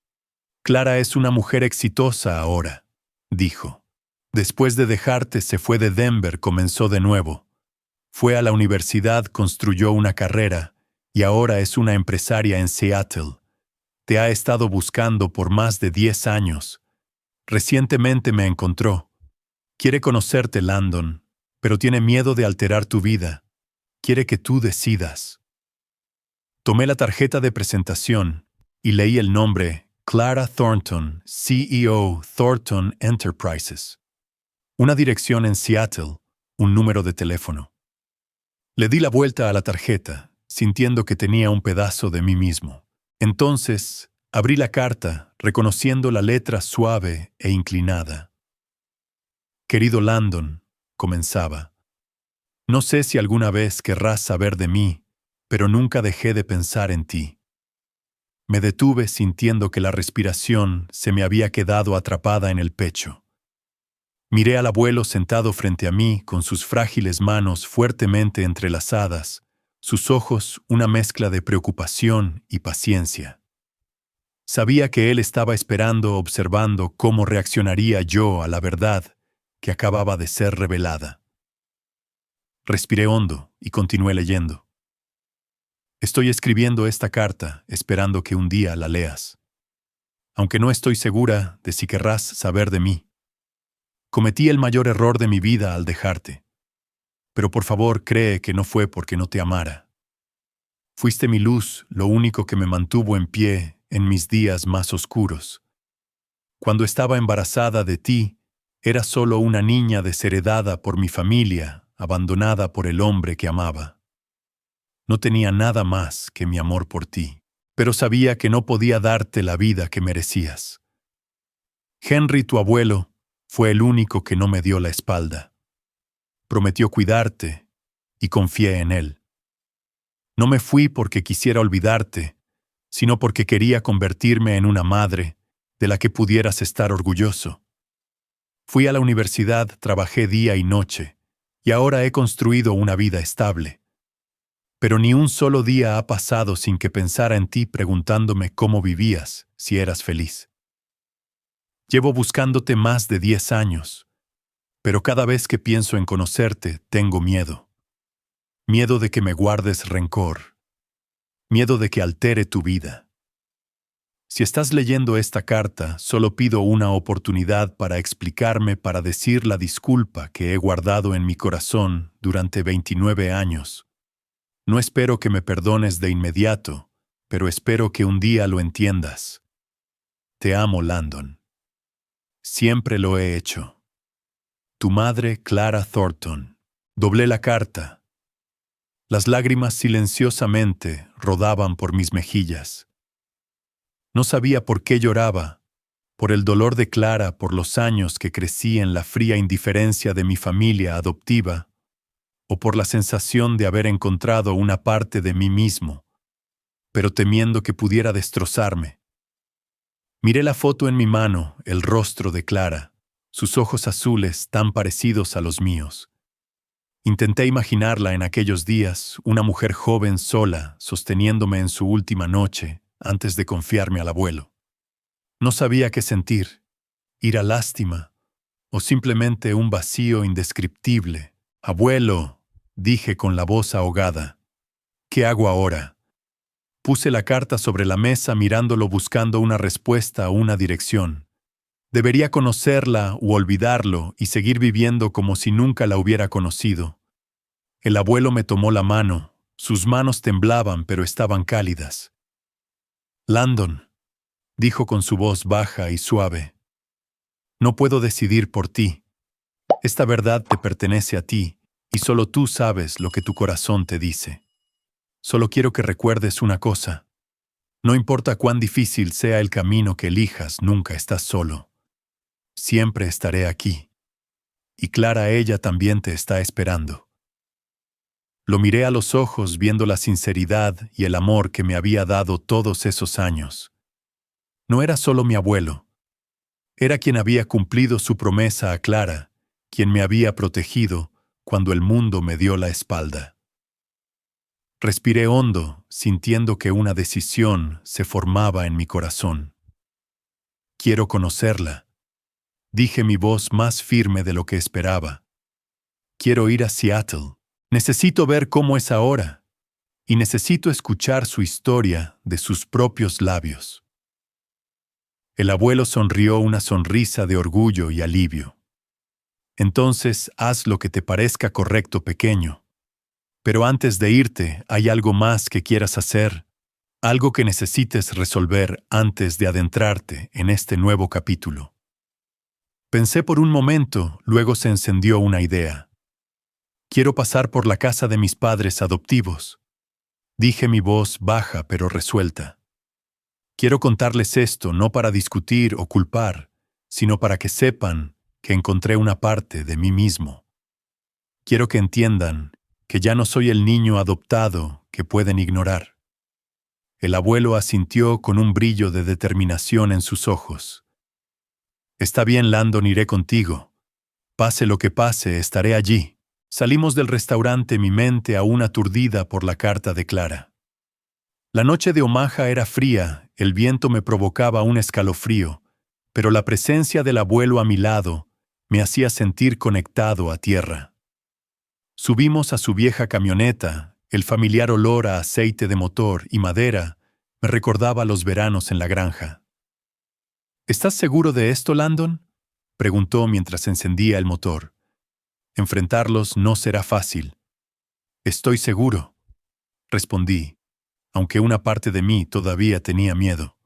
Clara es una mujer exitosa ahora, dijo. Después de dejarte se fue de Denver, comenzó de nuevo. Fue a la universidad, construyó una carrera y ahora es una empresaria en Seattle. Te ha estado buscando por más de 10 años. Recientemente me encontró. Quiere conocerte, Landon, pero tiene miedo de alterar tu vida. Quiere que tú decidas. Tomé la tarjeta de presentación y leí el nombre: Clara Thornton, CEO, Thornton Enterprises. Una dirección en Seattle, un número de teléfono. Le di la vuelta a la tarjeta, sintiendo que tenía un pedazo de mí mismo. Entonces, abrí la carta, reconociendo la letra suave e inclinada. Querido Landon, comenzaba. No sé si alguna vez querrás saber de mí, pero nunca dejé de pensar en ti. Me detuve sintiendo que la respiración se me había quedado atrapada en el pecho. Miré al abuelo sentado frente a mí con sus frágiles manos fuertemente entrelazadas, sus ojos una mezcla de preocupación y paciencia. Sabía que él estaba esperando, observando cómo reaccionaría yo a la verdad que acababa de ser revelada. Respiré hondo y continué leyendo. Estoy escribiendo esta carta esperando que un día la leas. Aunque no estoy segura de si querrás saber de mí. Cometí el mayor error de mi vida al dejarte. Pero por favor, cree que no fue porque no te amara. Fuiste mi luz, lo único que me mantuvo en pie en mis días más oscuros. Cuando estaba embarazada de ti, era solo una niña desheredada por mi familia, abandonada por el hombre que amaba. No tenía nada más que mi amor por ti, pero sabía que no podía darte la vida que merecías. Henry, tu abuelo, fue el único que no me dio la espalda. Prometió cuidarte y confié en él. No me fui porque quisiera olvidarte, sino porque quería convertirme en una madre de la que pudieras estar orgulloso. Fui a la universidad, trabajé día y noche, y ahora he construido una vida estable. Pero ni un solo día ha pasado sin que pensara en ti preguntándome cómo vivías, si eras feliz. Llevo buscándote más de 10 años, pero cada vez que pienso en conocerte, tengo miedo. Miedo de que me guardes rencor. Miedo de que altere tu vida. Si estás leyendo esta carta, solo pido una oportunidad para explicarme, para decir la disculpa que he guardado en mi corazón durante 29 años. No espero que me perdones de inmediato, pero espero que un día lo entiendas. Te amo, Landon. Siempre lo he hecho. Tu madre, Clara Thornton. Doblé la carta. Las lágrimas silenciosamente rodaban por mis mejillas. No sabía por qué lloraba, por el dolor de Clara, por los años que crecí en la fría indiferencia de mi familia adoptiva, o por la sensación de haber encontrado una parte de mí mismo, pero temiendo que pudiera destrozarme. Miré la foto en mi mano, el rostro de Clara, sus ojos azules tan parecidos a los míos. Intenté imaginarla en aquellos días, una mujer joven sola, sosteniéndome en su última noche, antes de confiarme al abuelo. No sabía qué sentir, ira, lástima, o simplemente un vacío indescriptible. Abuelo, dije con la voz ahogada. ¿Qué hago ahora? Puse la carta sobre la mesa mirándolo buscando una respuesta o una dirección. Debería conocerla u olvidarlo y seguir viviendo como si nunca la hubiera conocido. El abuelo me tomó la mano, sus manos temblaban pero estaban cálidas. Landon, dijo con su voz baja y suave. No puedo decidir por ti. Esta verdad te pertenece a ti, y solo tú sabes lo que tu corazón te dice. Solo quiero que recuerdes una cosa. No importa cuán difícil sea el camino que elijas, nunca estás solo. Siempre estaré aquí. Y Clara, ella también te está esperando. Lo miré a los ojos viendo la sinceridad y el amor que me había dado todos esos años. No era solo mi abuelo. Era quien había cumplido su promesa a Clara, quien me había protegido cuando el mundo me dio la espalda. Respiré hondo, sintiendo que una decisión se formaba en mi corazón. Quiero conocerla, dije, mi voz más firme de lo que esperaba. Quiero ir a Seattle. Necesito ver cómo es ahora, y necesito escuchar su historia de sus propios labios. El abuelo sonrió una sonrisa de orgullo y alivio. Entonces, haz lo que te parezca correcto, pequeño. Pero antes de irte, ¿hay algo más que quieras hacer? Algo que necesites resolver antes de adentrarte en este nuevo capítulo. Pensé por un momento, luego se encendió una idea. Quiero pasar por la casa de mis padres adoptivos. Dije, mi voz baja pero resuelta. Quiero contarles esto no para discutir o culpar, sino para que sepan que encontré una parte de mí mismo. Quiero que entiendan que ya no soy el niño adoptado que pueden ignorar. El abuelo asintió con un brillo de determinación en sus ojos. Está bien, Landon, iré contigo. Pase lo que pase, estaré allí. Salimos del restaurante, mi mente aún aturdida por la carta de Clara. La noche de Omaha era fría, el viento me provocaba un escalofrío, pero la presencia del abuelo a mi lado me hacía sentir conectado a tierra. Subimos a su vieja camioneta, el familiar olor a aceite de motor y madera me recordaba los veranos en la granja. ¿Estás seguro de esto, Landon?, preguntó mientras encendía el motor. Enfrentarlos no será fácil. Estoy seguro, respondí, aunque una parte de mí todavía tenía miedo.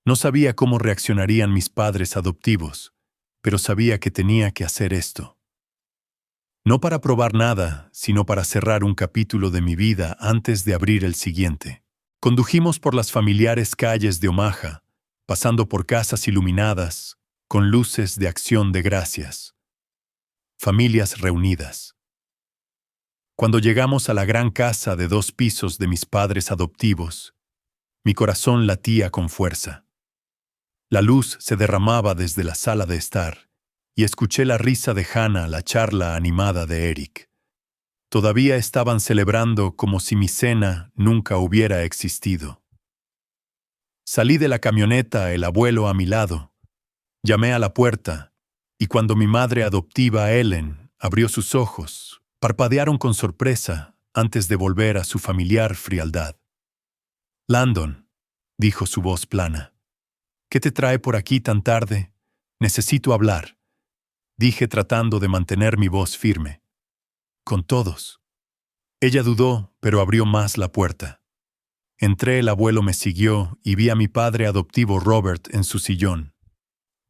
No sabía cómo reaccionarían mis padres adoptivos, pero sabía que tenía que hacer esto. No para probar nada, sino para cerrar un capítulo de mi vida antes de abrir el siguiente. Condujimos por las familiares calles de Omaha, pasando por casas iluminadas, con luces de acción de gracias. Familias reunidas. Cuando llegamos a la gran casa de 2 pisos de mis padres adoptivos, mi corazón latía con fuerza. La luz se derramaba desde la sala de estar, y escuché la risa de Hannah, la charla animada de Eric. Todavía estaban celebrando como si mi cena nunca hubiera existido. Salí de la camioneta, el abuelo a mi lado. Llamé a la puerta, y cuando mi madre adoptiva, Ellen, abrió sus ojos, parpadearon con sorpresa antes de volver a su familiar frialdad. «Landon», dijo su voz plana, «¿qué te trae por aquí tan tarde? Necesito hablar», dije tratando de mantener mi voz firme. «Con todos». Ella dudó, pero abrió más la puerta. Entré, el abuelo me siguió y vi a mi padre adoptivo Robert en su sillón.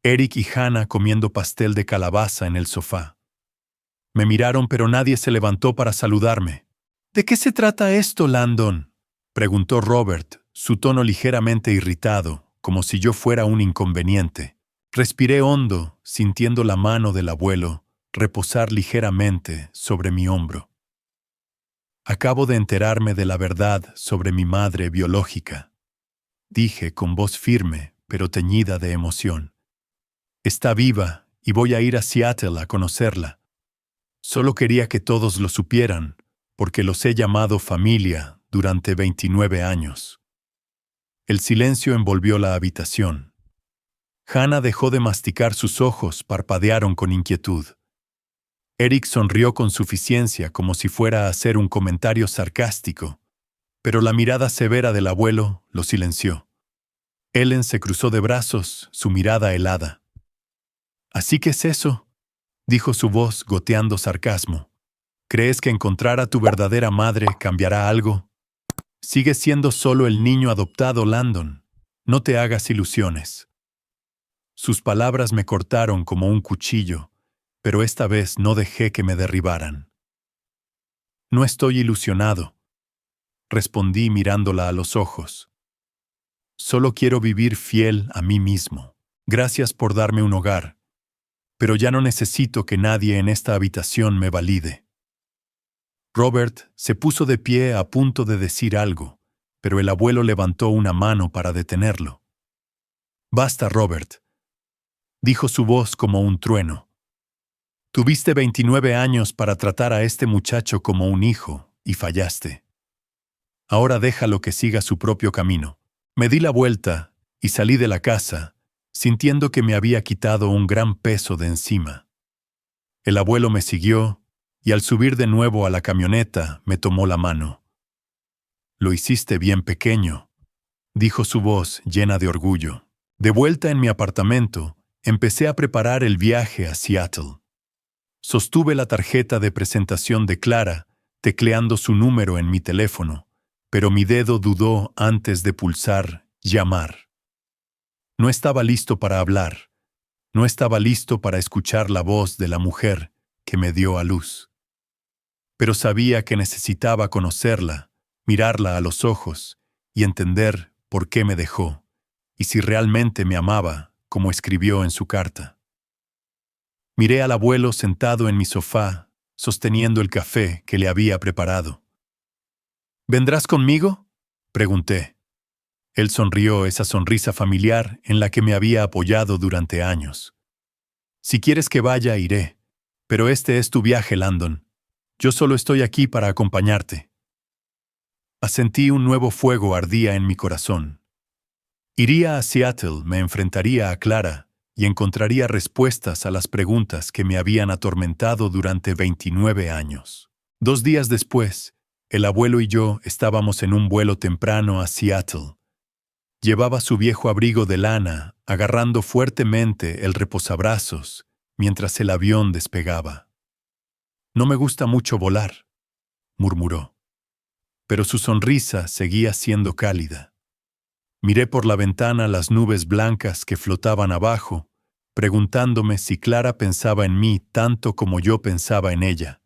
Eric y Hannah comiendo pastel de calabaza en el sofá. Me miraron, pero nadie se levantó para saludarme. «¿De qué se trata esto, Landon?», preguntó Robert, su tono ligeramente irritado, como si yo fuera un inconveniente. Respiré hondo, sintiendo la mano del abuelo reposar ligeramente sobre mi hombro. «Acabo de enterarme de la verdad sobre mi madre biológica», dije con voz firme, pero teñida de emoción. «Está viva y voy a ir a Seattle a conocerla. Solo quería que todos lo supieran, porque los he llamado familia durante 29 años». El silencio envolvió la habitación. Hannah dejó de masticar, sus ojos parpadearon con inquietud. Eric sonrió con suficiencia, como si fuera a hacer un comentario sarcástico, pero la mirada severa del abuelo lo silenció. Ellen se cruzó de brazos, su mirada helada. «¿Así que es eso?», dijo su voz goteando sarcasmo. «¿Crees que encontrar a tu verdadera madre cambiará algo? Sigues siendo solo el niño adoptado, Landon. No te hagas ilusiones. Sus palabras me cortaron como un cuchillo, pero esta vez no dejé que me derribaran. No estoy ilusionado, respondí mirándola a los ojos. Solo quiero vivir fiel a mí mismo. Gracias por darme un hogar, pero ya no necesito que nadie en esta habitación me valide. Robert se puso de pie a punto de decir algo, pero el abuelo levantó una mano para detenerlo. Basta, Robert, dijo su voz como un trueno. Tuviste 29 años para tratar a este muchacho como un hijo, y fallaste. Ahora déjalo que siga su propio camino. Me di la vuelta y salí de la casa, sintiendo que me había quitado un gran peso de encima. El abuelo me siguió, y al subir de nuevo a la camioneta me tomó la mano. Lo hiciste bien pequeño, dijo su voz llena de orgullo. De vuelta en mi apartamento, empecé a preparar el viaje a Seattle. Sostuve la tarjeta de presentación de Clara, tecleando su número en mi teléfono, pero mi dedo dudó antes de pulsar llamar. No estaba listo para hablar. No estaba listo para escuchar la voz de la mujer que me dio a luz. Pero sabía que necesitaba conocerla, mirarla a los ojos y entender por qué me dejó, y si realmente me amaba, como escribió en su carta. Miré al abuelo sentado en mi sofá, sosteniendo el café que le había preparado. ¿Vendrás conmigo?, pregunté. Él sonrió, esa sonrisa familiar en la que me había apoyado durante años. Si quieres que vaya, iré. Pero este es tu viaje, Landon. Yo solo estoy aquí para acompañarte. Asentí, un nuevo fuego ardía en mi corazón. Iría a Seattle, me enfrentaría a Clara y encontraría respuestas a las preguntas que me habían atormentado durante 29 años. 2 días después, el abuelo y yo estábamos en un vuelo temprano a Seattle. Llevaba su viejo abrigo de lana, agarrando fuertemente el reposabrazos mientras el avión despegaba. No me gusta mucho volar, murmuró. Pero su sonrisa seguía siendo cálida. Miré por la ventana las nubes blancas que flotaban abajo, preguntándome si Clara pensaba en mí tanto como yo pensaba en ella.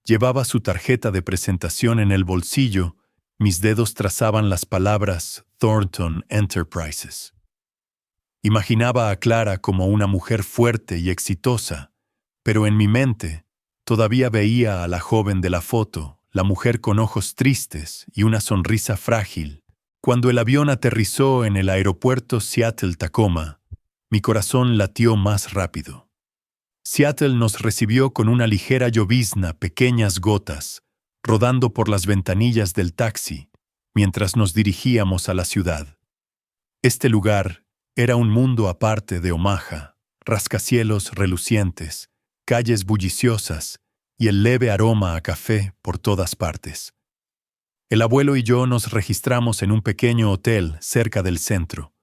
Llevaba su tarjeta de presentación en el bolsillo, mis dedos trazaban las palabras Thornton Enterprises. Imaginaba a Clara como una mujer fuerte y exitosa, pero en mi mente todavía veía a la joven de la foto, la mujer con ojos tristes y una sonrisa frágil. Cuando el avión aterrizó en el aeropuerto Seattle-Tacoma, mi corazón latió más rápido. Seattle nos recibió con una ligera llovizna, pequeñas gotas, rodando por las ventanillas del taxi, mientras nos dirigíamos a la ciudad. Este lugar era un mundo aparte de Omaha, rascacielos relucientes, calles bulliciosas y el leve aroma a café por todas partes. El abuelo y yo nos registramos en un pequeño hotel cerca del centro.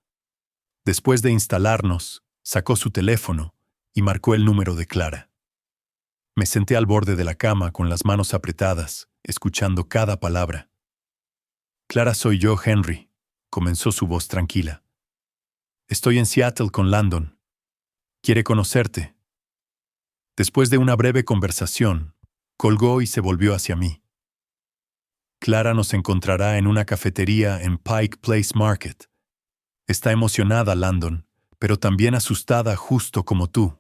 Después de instalarnos, sacó su teléfono y marcó el número de Clara. Me senté al borde de la cama con las manos apretadas, escuchando cada palabra. Clara, soy yo, Henry, comenzó su voz tranquila. Estoy en Seattle con Landon. Quiere conocerte. Después de una breve conversación, colgó y se volvió hacia mí. Clara nos encontrará en una cafetería en Pike Place Market. Está emocionada, Landon, pero también asustada justo como tú.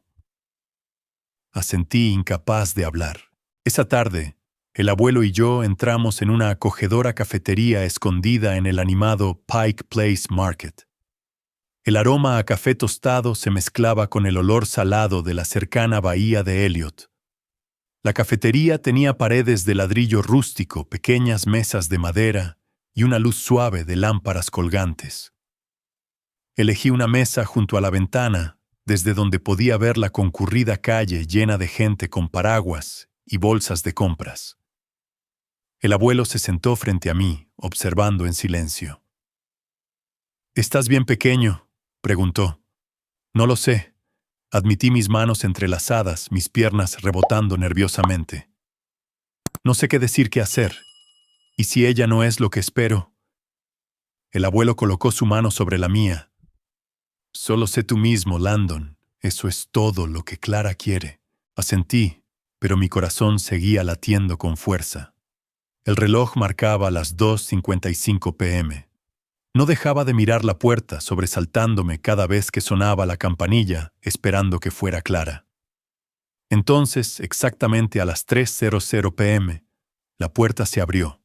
Asentí, incapaz de hablar. Esa tarde, el abuelo y yo entramos en una acogedora cafetería escondida en el animado Pike Place Market. El aroma a café tostado se mezclaba con el olor salado de la cercana bahía de Elliott. La cafetería tenía paredes de ladrillo rústico, pequeñas mesas de madera y una luz suave de lámparas colgantes. Elegí una mesa junto a la ventana, desde donde podía ver la concurrida calle llena de gente con paraguas y bolsas de compras. El abuelo se sentó frente a mí, observando en silencio. ¿Estás bien pequeño?, preguntó. No lo sé. Admití, mis manos entrelazadas, mis piernas rebotando nerviosamente. No sé qué decir, qué hacer. ¿Y si ella no es lo que espero? El abuelo colocó su mano sobre la mía. Solo sé tú mismo, Landon. Eso es todo lo que Clara quiere. Asentí, pero mi corazón seguía latiendo con fuerza. El reloj marcaba las 2:55 p.m. No dejaba de mirar la puerta, sobresaltándome cada vez que sonaba la campanilla, esperando que fuera Clara. Entonces, exactamente a las 3:00 p.m., la puerta se abrió.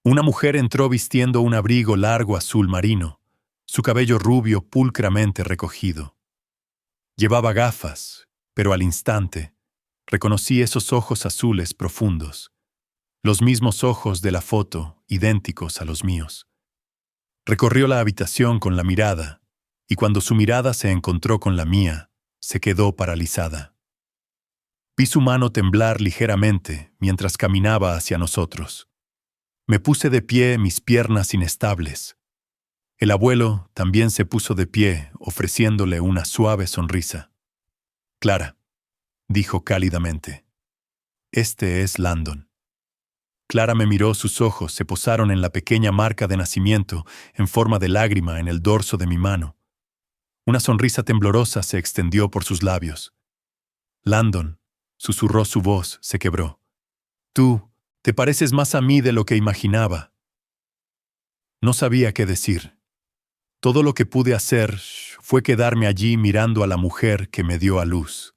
Una mujer entró vistiendo un abrigo largo azul marino, su cabello rubio pulcramente recogido. Llevaba gafas, pero al instante reconocí esos ojos azules profundos, los mismos ojos de la foto, idénticos a los míos. Recorrió la habitación con la mirada, y cuando su mirada se encontró con la mía, se quedó paralizada. Vi su mano temblar ligeramente mientras caminaba hacia nosotros. Me puse de pie, mis piernas inestables. El abuelo también se puso de pie, ofreciéndole una suave sonrisa. «Clara», dijo cálidamente, «este es Landon». Clara me miró, sus ojos se posaron en la pequeña marca de nacimiento en forma de lágrima en el dorso de mi mano. Una sonrisa temblorosa se extendió por sus labios. «Landon», susurró, su voz se quebró. «Tú te pareces más a mí de lo que imaginaba». No sabía qué decir. Todo lo que pude hacer fue quedarme allí mirando a la mujer que me dio a luz.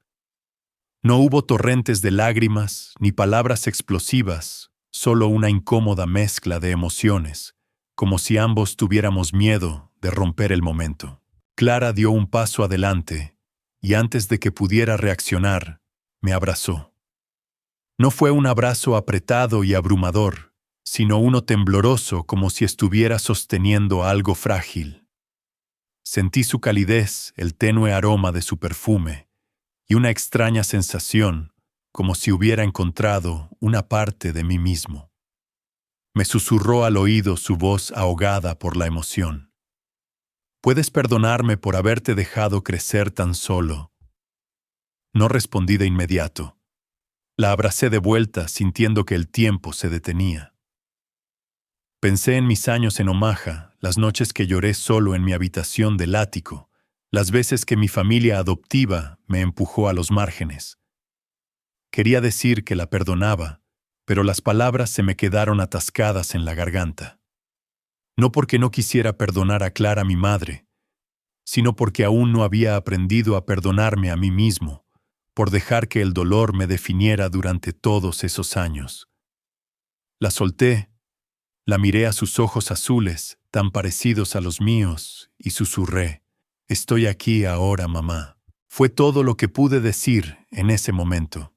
No hubo torrentes de lágrimas ni palabras explosivas, solo una incómoda mezcla de emociones, como si ambos tuviéramos miedo de romper el momento. Clara dio un paso adelante y antes de que pudiera reaccionar, me abrazó. No fue un abrazo apretado y abrumador, sino uno tembloroso como si estuviera sosteniendo algo frágil. Sentí su calidez, el tenue aroma de su perfume, y una extraña sensación, como si hubiera encontrado una parte de mí mismo. Me susurró al oído su voz ahogada por la emoción. «¿Puedes perdonarme por haberte dejado crecer tan solo?» No respondí de inmediato. La abracé de vuelta, sintiendo que el tiempo se detenía. Pensé en mis años en Omaha, las noches que lloré solo en mi habitación del ático, las veces que mi familia adoptiva me empujó a los márgenes. Quería decir que la perdonaba, pero las palabras se me quedaron atascadas en la garganta. No porque no quisiera perdonar a Clara, mi madre, sino porque aún no había aprendido a perdonarme a mí mismo, por dejar que el dolor me definiera durante todos esos años. La solté, la miré a sus ojos azules, tan parecidos a los míos, y susurré, «Estoy aquí ahora, mamá». Fue todo lo que pude decir en ese momento.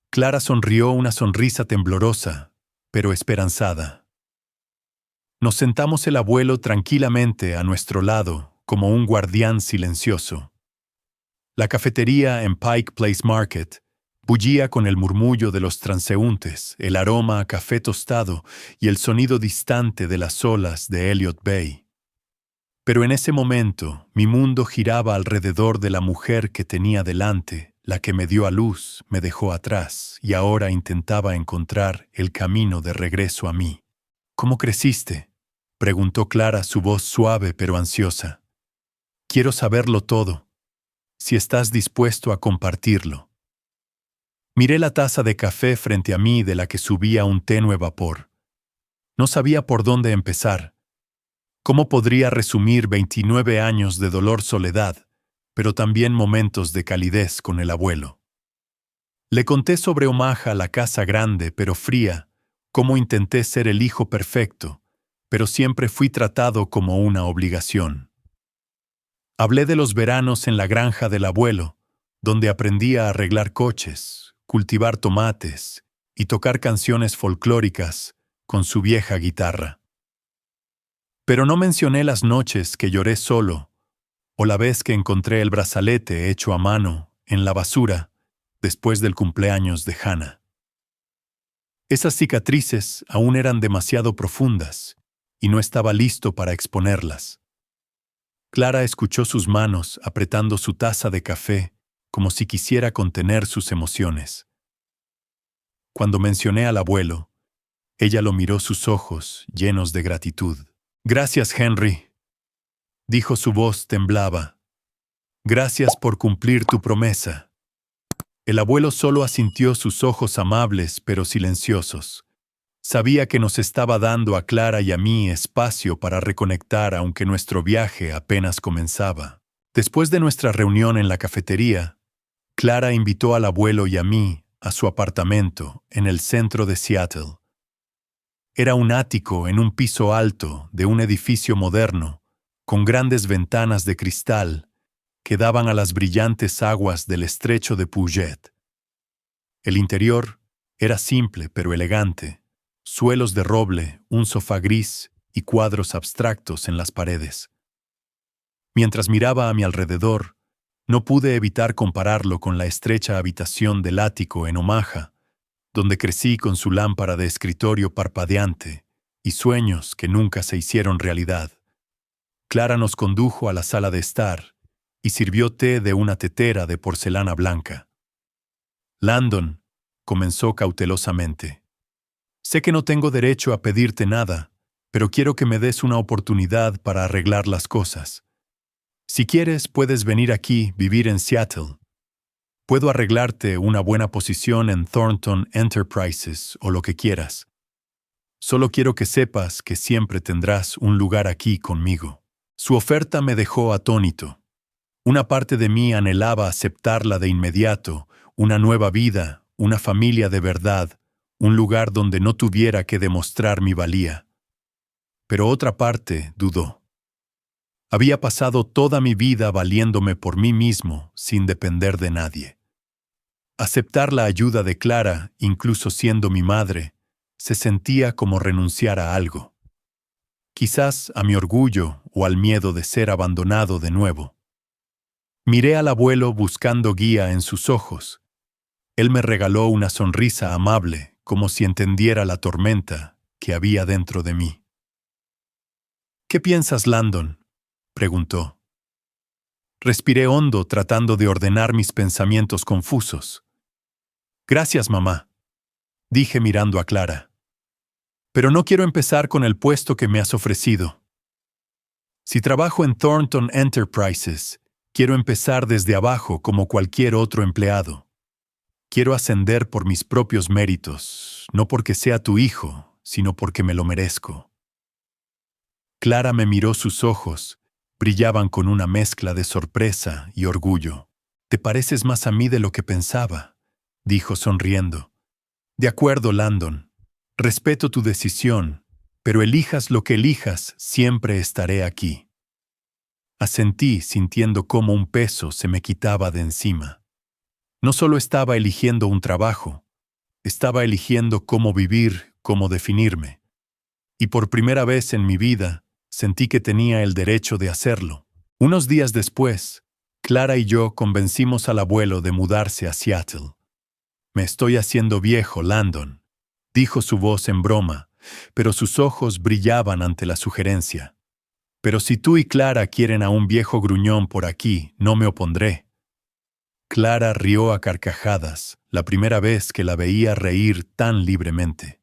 Clara sonrió, una sonrisa temblorosa, pero esperanzada. Nos sentamos el abuelo tranquilamente a nuestro lado, como un guardián silencioso. La cafetería en Pike Place Market bullía con el murmullo de los transeúntes, el aroma a café tostado y el sonido distante de las olas de Elliott Bay. Pero en ese momento, mi mundo giraba alrededor de la mujer que tenía delante, la que me dio a luz, me dejó atrás, y ahora intentaba encontrar el camino de regreso a mí. «¿Cómo creciste?», preguntó Clara, su voz suave pero ansiosa. «Quiero saberlo todo, si estás dispuesto a compartirlo». Miré la taza de café frente a mí de la que subía un tenue vapor. No sabía por dónde empezar. ¿Cómo podría resumir 29 años de dolor, soledad, pero también momentos de calidez con el abuelo? Le conté sobre Omaha, la casa grande pero fría, cómo intenté ser el hijo perfecto, pero siempre fui tratado como una obligación. Hablé de los veranos en la granja del abuelo, donde aprendí a arreglar coches, cultivar tomates y tocar canciones folclóricas con su vieja guitarra. Pero no mencioné las noches que lloré solo, o la vez que encontré el brazalete hecho a mano en la basura después del cumpleaños de Hannah. Esas cicatrices aún eran demasiado profundas y no estaba listo para exponerlas. Clara escuchó sus manos apretando su taza de café como si quisiera contener sus emociones. Cuando mencioné al abuelo, ella lo miró, sus ojos llenos de gratitud. Gracias, Henry, dijo, su voz temblaba. Gracias por cumplir tu promesa. El abuelo solo asintió, sus ojos amables pero silenciosos. Sabía que nos estaba dando a Clara y a mí espacio para reconectar, aunque nuestro viaje apenas comenzaba. Después de nuestra reunión en la cafetería, Clara invitó al abuelo y a mí a su apartamento en el centro de Seattle. Era un ático en un piso alto de un edificio moderno, con grandes ventanas de cristal que daban a las brillantes aguas del estrecho de Puget. El interior era simple pero elegante, suelos de roble, un sofá gris y cuadros abstractos en las paredes. Mientras miraba a mi alrededor, no pude evitar compararlo con la estrecha habitación del ático en Omaha, donde crecí con su lámpara de escritorio parpadeante y sueños que nunca se hicieron realidad. Clara nos condujo a la sala de estar y sirvió té de una tetera de porcelana blanca. Landon, comenzó cautelosamente. Sé que no tengo derecho a pedirte nada, pero quiero que me des una oportunidad para arreglar las cosas. Si quieres, puedes venir aquí, vivir en Seattle. Puedo arreglarte una buena posición en Thornton Enterprises o lo que quieras. Solo quiero que sepas que siempre tendrás un lugar aquí conmigo. Su oferta me dejó atónito. Una parte de mí anhelaba aceptarla de inmediato, una nueva vida, una familia de verdad, un lugar donde no tuviera que demostrar mi valía. Pero otra parte dudó. Había pasado toda mi vida valiéndome por mí mismo, sin depender de nadie. Aceptar la ayuda de Clara, incluso siendo mi madre, se sentía como renunciar a algo. Quizás a mi orgullo o al miedo de ser abandonado de nuevo. Miré al abuelo buscando guía en sus ojos. Él me regaló una sonrisa amable, como si entendiera la tormenta que había dentro de mí. ¿Qué piensas, Landon?, preguntó. Respiré hondo, tratando de ordenar mis pensamientos confusos. Gracias, mamá, dije mirando a Clara. Pero no quiero empezar con el puesto que me has ofrecido. Si trabajo en Thornton Enterprises, quiero empezar desde abajo como cualquier otro empleado. Quiero ascender por mis propios méritos, no porque sea tu hijo, sino porque me lo merezco. Clara me miró, sus ojos brillaban con una mezcla de sorpresa y orgullo. Te pareces más a mí de lo que pensaba, dijo sonriendo. De acuerdo, Landon. Respeto tu decisión, pero elijas lo que elijas, siempre estaré aquí. Asentí, sintiendo cómo un peso se me quitaba de encima. No solo estaba eligiendo un trabajo, estaba eligiendo cómo vivir, cómo definirme. Y por primera vez en mi vida, sentí que tenía el derecho de hacerlo. Unos días después, Clara y yo convencimos al abuelo de mudarse a Seattle. Me estoy haciendo viejo, Landon, dijo, su voz en broma, pero sus ojos brillaban ante la sugerencia. Pero si tú y Clara quieren a un viejo gruñón por aquí, no me opondré. Clara rió a carcajadas, la primera vez que la veía reír tan libremente.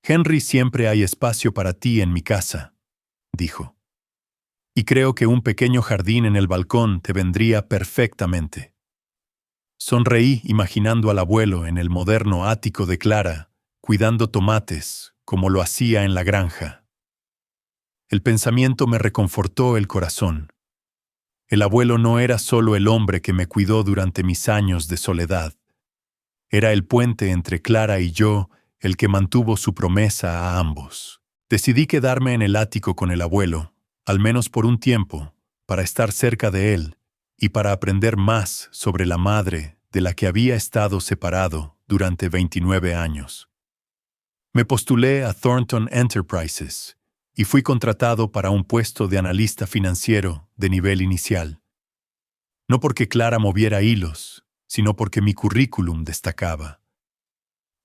Henry, siempre hay espacio para ti en mi casa, dijo. Y creo que un pequeño jardín en el balcón te vendría perfectamente. Sonreí imaginando al abuelo en el moderno ático de Clara, cuidando tomates, como lo hacía en la granja. El pensamiento me reconfortó el corazón. El abuelo no era solo el hombre que me cuidó durante mis años de soledad. Era el puente entre Clara y yo, el que mantuvo su promesa a ambos. Decidí quedarme en el ático con el abuelo, al menos por un tiempo, para estar cerca de él y para aprender más sobre la madre de la que había estado separado durante 29 años. Me postulé a Thornton Enterprises y fui contratado para un puesto de analista financiero de nivel inicial. No porque Clara moviera hilos, sino porque mi currículum destacaba.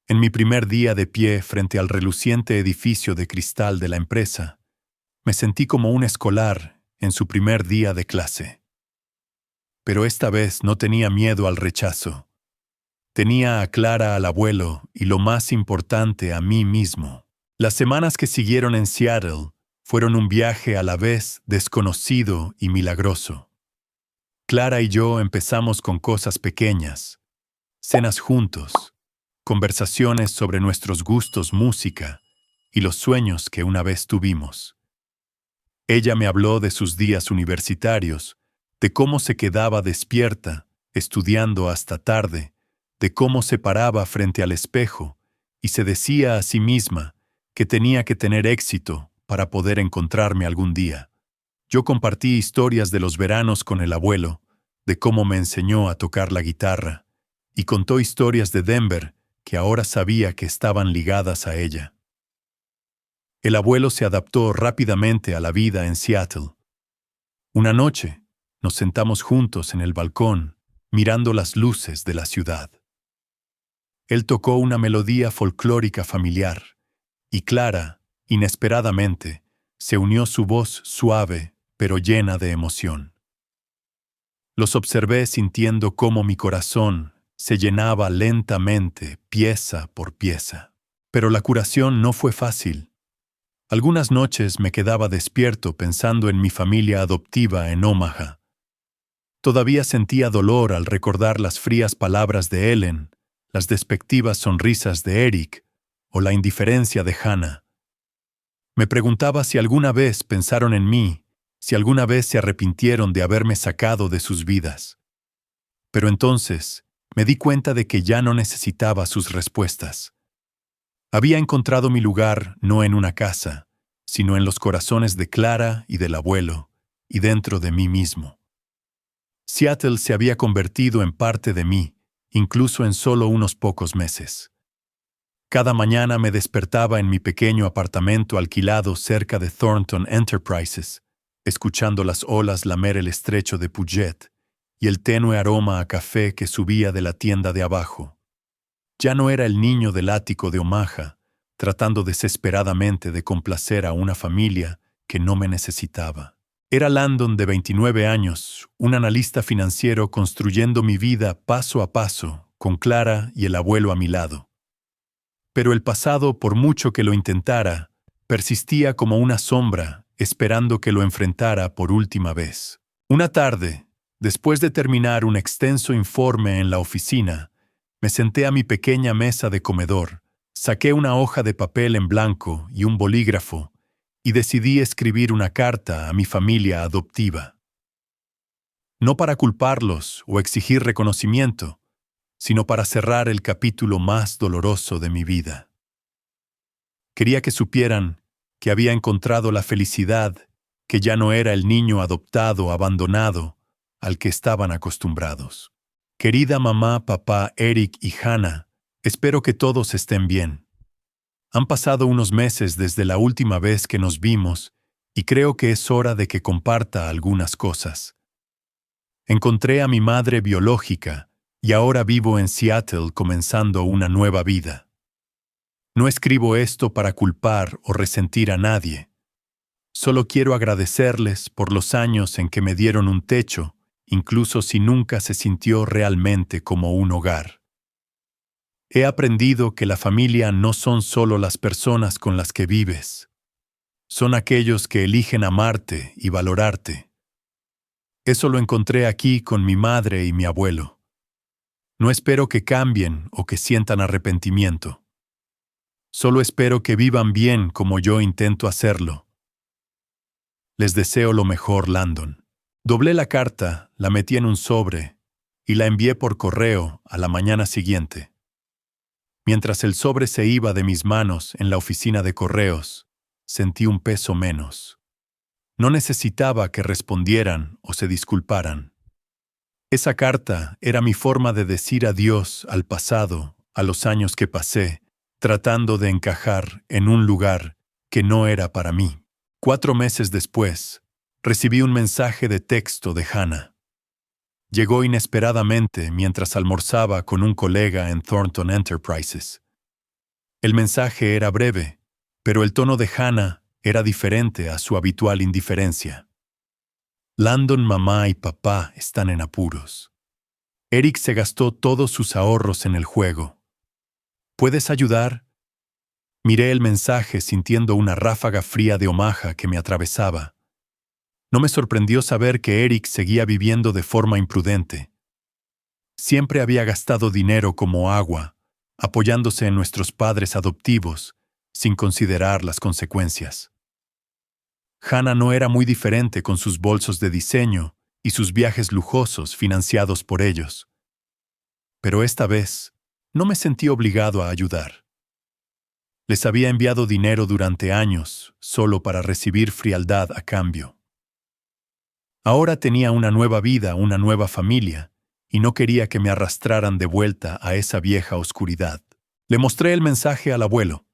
En mi primer día de pie frente al reluciente edificio de cristal de la empresa, me sentí como un escolar en su primer día de clase. Pero esta vez no tenía miedo al rechazo. Tenía a Clara, al abuelo y, lo más importante, a mí mismo. Las semanas que siguieron en Seattle fueron un viaje a la vez desconocido y milagroso. Clara y yo empezamos con cosas pequeñas, cenas juntos, conversaciones sobre nuestros gustos, música y los sueños que una vez tuvimos. Ella me habló de sus días universitarios, de cómo se quedaba despierta, estudiando hasta tarde, de cómo se paraba frente al espejo y se decía a sí misma que tenía que tener éxito para poder encontrarme algún día. Yo compartí historias de los veranos con el abuelo, de cómo me enseñó a tocar la guitarra, y contó historias de Denver que ahora sabía que estaban ligadas a ella. El abuelo se adaptó rápidamente a la vida en Seattle. Una noche, nos sentamos juntos en el balcón, mirando las luces de la ciudad. Él tocó una melodía folclórica familiar, y Clara, inesperadamente, se unió su voz suave, pero llena de emoción. Los observé sintiendo cómo mi corazón se llenaba lentamente, pieza por pieza. Pero la curación no fue fácil. Algunas noches me quedaba despierto pensando en mi familia adoptiva en Omaha. Todavía sentía dolor al recordar las frías palabras de Ellen, las despectivas sonrisas de Eric o la indiferencia de Hannah. Me preguntaba si alguna vez pensaron en mí, si alguna vez se arrepintieron de haberme sacado de sus vidas. Pero entonces me di cuenta de que ya no necesitaba sus respuestas. Había encontrado mi lugar no en una casa, sino en los corazones de Clara y del abuelo, y dentro de mí mismo. Seattle se había convertido en parte de mí, incluso en solo unos pocos meses. Cada mañana me despertaba en mi pequeño apartamento alquilado cerca de Thornton Enterprises, escuchando las olas lamer el estrecho de Puget y el tenue aroma a café que subía de la tienda de abajo. Ya no era el niño del ático de Omaha, tratando desesperadamente de complacer a una familia que no me necesitaba. Era Landon, de 29 años, un analista financiero construyendo mi vida paso a paso, con Clara y el abuelo a mi lado. Pero el pasado, por mucho que lo intentara, persistía como una sombra, esperando que lo enfrentara por última vez. Una tarde, después de terminar un extenso informe en la oficina, me senté a mi pequeña mesa de comedor, saqué una hoja de papel en blanco y un bolígrafo, y decidí escribir una carta a mi familia adoptiva. No para culparlos o exigir reconocimiento, sino para cerrar el capítulo más doloroso de mi vida. Quería que supieran que había encontrado la felicidad, que ya no era el niño adoptado, abandonado, al que estaban acostumbrados. Querida mamá, papá, Eric y Hannah, espero que todos estén bien. Han pasado unos meses desde la última vez que nos vimos y creo que es hora de que comparta algunas cosas. Encontré a mi madre biológica y ahora vivo en Seattle comenzando una nueva vida. No escribo esto para culpar o resentir a nadie. Solo quiero agradecerles por los años en que me dieron un techo, incluso si nunca se sintió realmente como un hogar. He aprendido que la familia no son solo las personas con las que vives. Son aquellos que eligen amarte y valorarte. Eso lo encontré aquí con mi madre y mi abuelo. No espero que cambien o que sientan arrepentimiento. Solo espero que vivan bien como yo intento hacerlo. Les deseo lo mejor, Landon. Doblé la carta, la metí en un sobre y la envié por correo a la mañana siguiente. Mientras el sobre se iba de mis manos en la oficina de correos, sentí un peso menos. No necesitaba que respondieran o se disculparan. Esa carta era mi forma de decir adiós al pasado, a los años que pasé, tratando de encajar en un lugar que no era para mí. 4 meses después, recibí un mensaje de texto de Hannah. Llegó inesperadamente mientras almorzaba con un colega en Thornton Enterprises. El mensaje era breve, pero el tono de Hannah era diferente a su habitual indiferencia. Landon, mamá y papá están en apuros. Eric se gastó todos sus ahorros en el juego. ¿Puedes ayudar? Miré el mensaje sintiendo una ráfaga fría de Omaha que me atravesaba. No me sorprendió saber que Eric seguía viviendo de forma imprudente. Siempre había gastado dinero como agua, apoyándose en nuestros padres adoptivos, sin considerar las consecuencias. Hannah no era muy diferente con sus bolsos de diseño y sus viajes lujosos financiados por ellos. Pero esta vez, no me sentí obligado a ayudar. Les había enviado dinero durante años, solo para recibir frialdad a cambio. Ahora tenía una nueva vida, una nueva familia, y no quería que me arrastraran de vuelta a esa vieja oscuridad. Le mostré el mensaje al abuelo.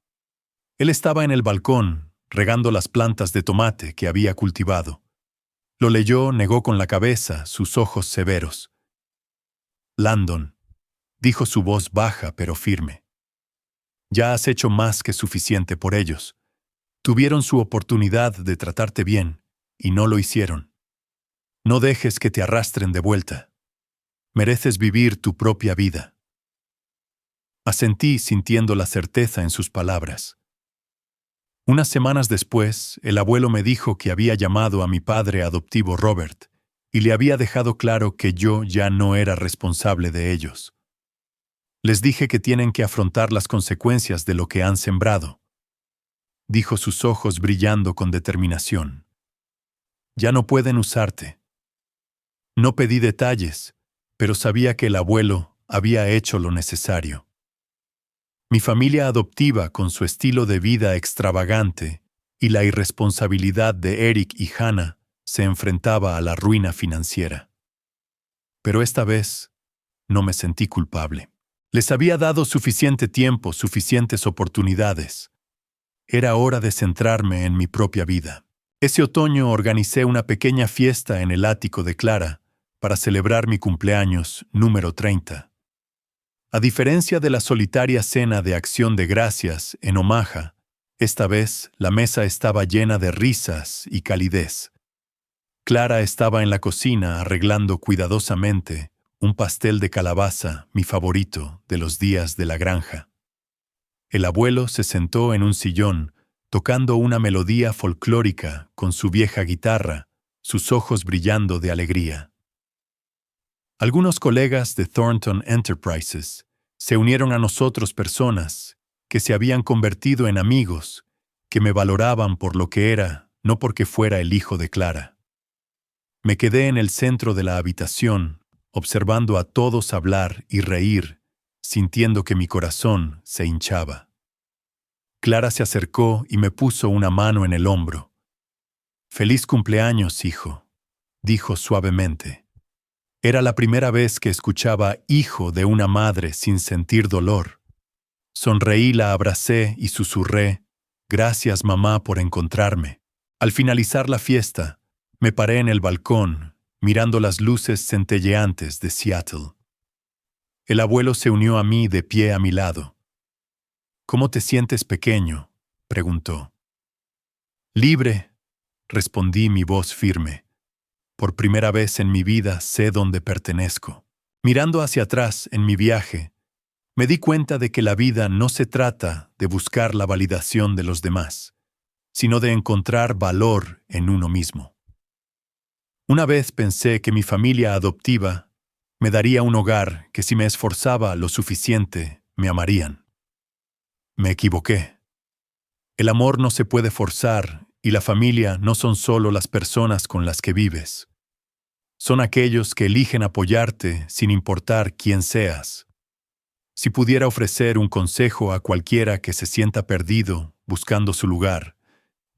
Él estaba en el balcón, regando las plantas de tomate que había cultivado. Lo leyó, negó con la cabeza, sus ojos severos. «Landon», dijo su voz baja pero firme. «Ya has hecho más que suficiente por ellos. Tuvieron su oportunidad de tratarte bien, y no lo hicieron. No dejes que te arrastren de vuelta. Mereces vivir tu propia vida». Asentí sintiendo la certeza en sus palabras. Unas semanas después, el abuelo me dijo que había llamado a mi padre adoptivo Robert y le había dejado claro que yo ya no era responsable de ellos. Les dije que tienen que afrontar las consecuencias de lo que han sembrado. Dijo, sus ojos brillando con determinación. Ya no pueden usarte. No pedí detalles, pero sabía que el abuelo había hecho lo necesario. Mi familia adoptiva, con su estilo de vida extravagante y la irresponsabilidad de Eric y Hannah, se enfrentaba a la ruina financiera. Pero esta vez no me sentí culpable. Les había dado suficiente tiempo, suficientes oportunidades. Era hora de centrarme en mi propia vida. Ese otoño organicé una pequeña fiesta en el ático de Clara para celebrar mi cumpleaños número 30. A diferencia de la solitaria cena de Acción de Gracias en Omaha, esta vez la mesa estaba llena de risas y calidez. Clara estaba en la cocina arreglando cuidadosamente un pastel de calabaza, mi favorito de los días de la granja. El abuelo se sentó en un sillón, tocando una melodía folclórica con su vieja guitarra, sus ojos brillando de alegría. Algunos colegas de Thornton Enterprises se unieron a nosotros, personas que se habían convertido en amigos, que me valoraban por lo que era, no porque fuera el hijo de Clara. Me quedé en el centro de la habitación, observando a todos hablar y reír, sintiendo que mi corazón se hinchaba. Clara se acercó y me puso una mano en el hombro. «Feliz cumpleaños, hijo», dijo suavemente. Era la primera vez que escuchaba «hijo» de una madre sin sentir dolor. Sonreí, la abracé y susurré: «Gracias, mamá, por encontrarme». Al finalizar la fiesta, me paré en el balcón, mirando las luces centelleantes de Seattle. El abuelo se unió a mí de pie a mi lado. «¿Cómo te sientes, pequeño?», preguntó. «Libre», respondí, mi voz firme. «Por primera vez en mi vida sé dónde pertenezco». Mirando hacia atrás en mi viaje, me di cuenta de que la vida no se trata de buscar la validación de los demás, sino de encontrar valor en uno mismo. Una vez pensé que mi familia adoptiva me daría un hogar que, si me esforzaba lo suficiente, me amarían. Me equivoqué. El amor no se puede forzar, y la familia no son solo las personas con las que vives. Son aquellos que eligen apoyarte sin importar quién seas. Si pudiera ofrecer un consejo a cualquiera que se sienta perdido buscando su lugar,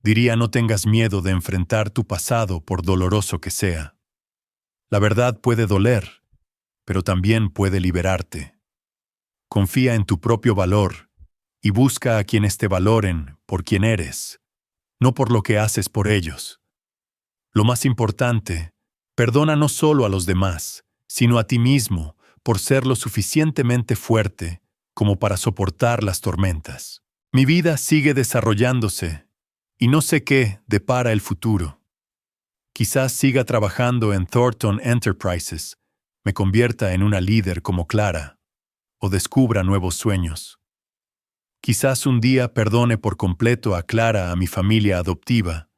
diría: no tengas miedo de enfrentar tu pasado, por doloroso que sea. La verdad puede doler, pero también puede liberarte. Confía en tu propio valor y busca a quienes te valoren por quien eres, no por lo que haces por ellos. Lo más importante, perdona no solo a los demás, sino a ti mismo, por ser lo suficientemente fuerte como para soportar las tormentas. Mi vida sigue desarrollándose y no sé qué depara el futuro. Quizás siga trabajando en Thornton Enterprises, me convierta en una líder como Clara, o descubra nuevos sueños. Quizás un día perdone por completo a Clara, a mi familia adoptiva,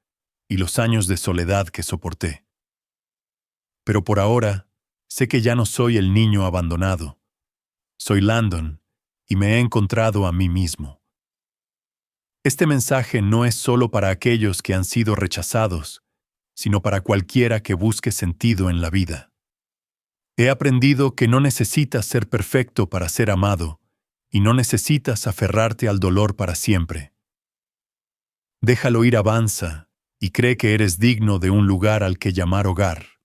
y los años de soledad que soporté. Pero por ahora, sé que ya no soy el niño abandonado. Soy Landon, y me he encontrado a mí mismo. Este mensaje no es solo para aquellos que han sido rechazados, sino para cualquiera que busque sentido en la vida. He aprendido que no necesitas ser perfecto para ser amado, y no necesitas aferrarte al dolor para siempre. Déjalo ir, avanza, y cree que eres digno de un lugar al que llamar hogar.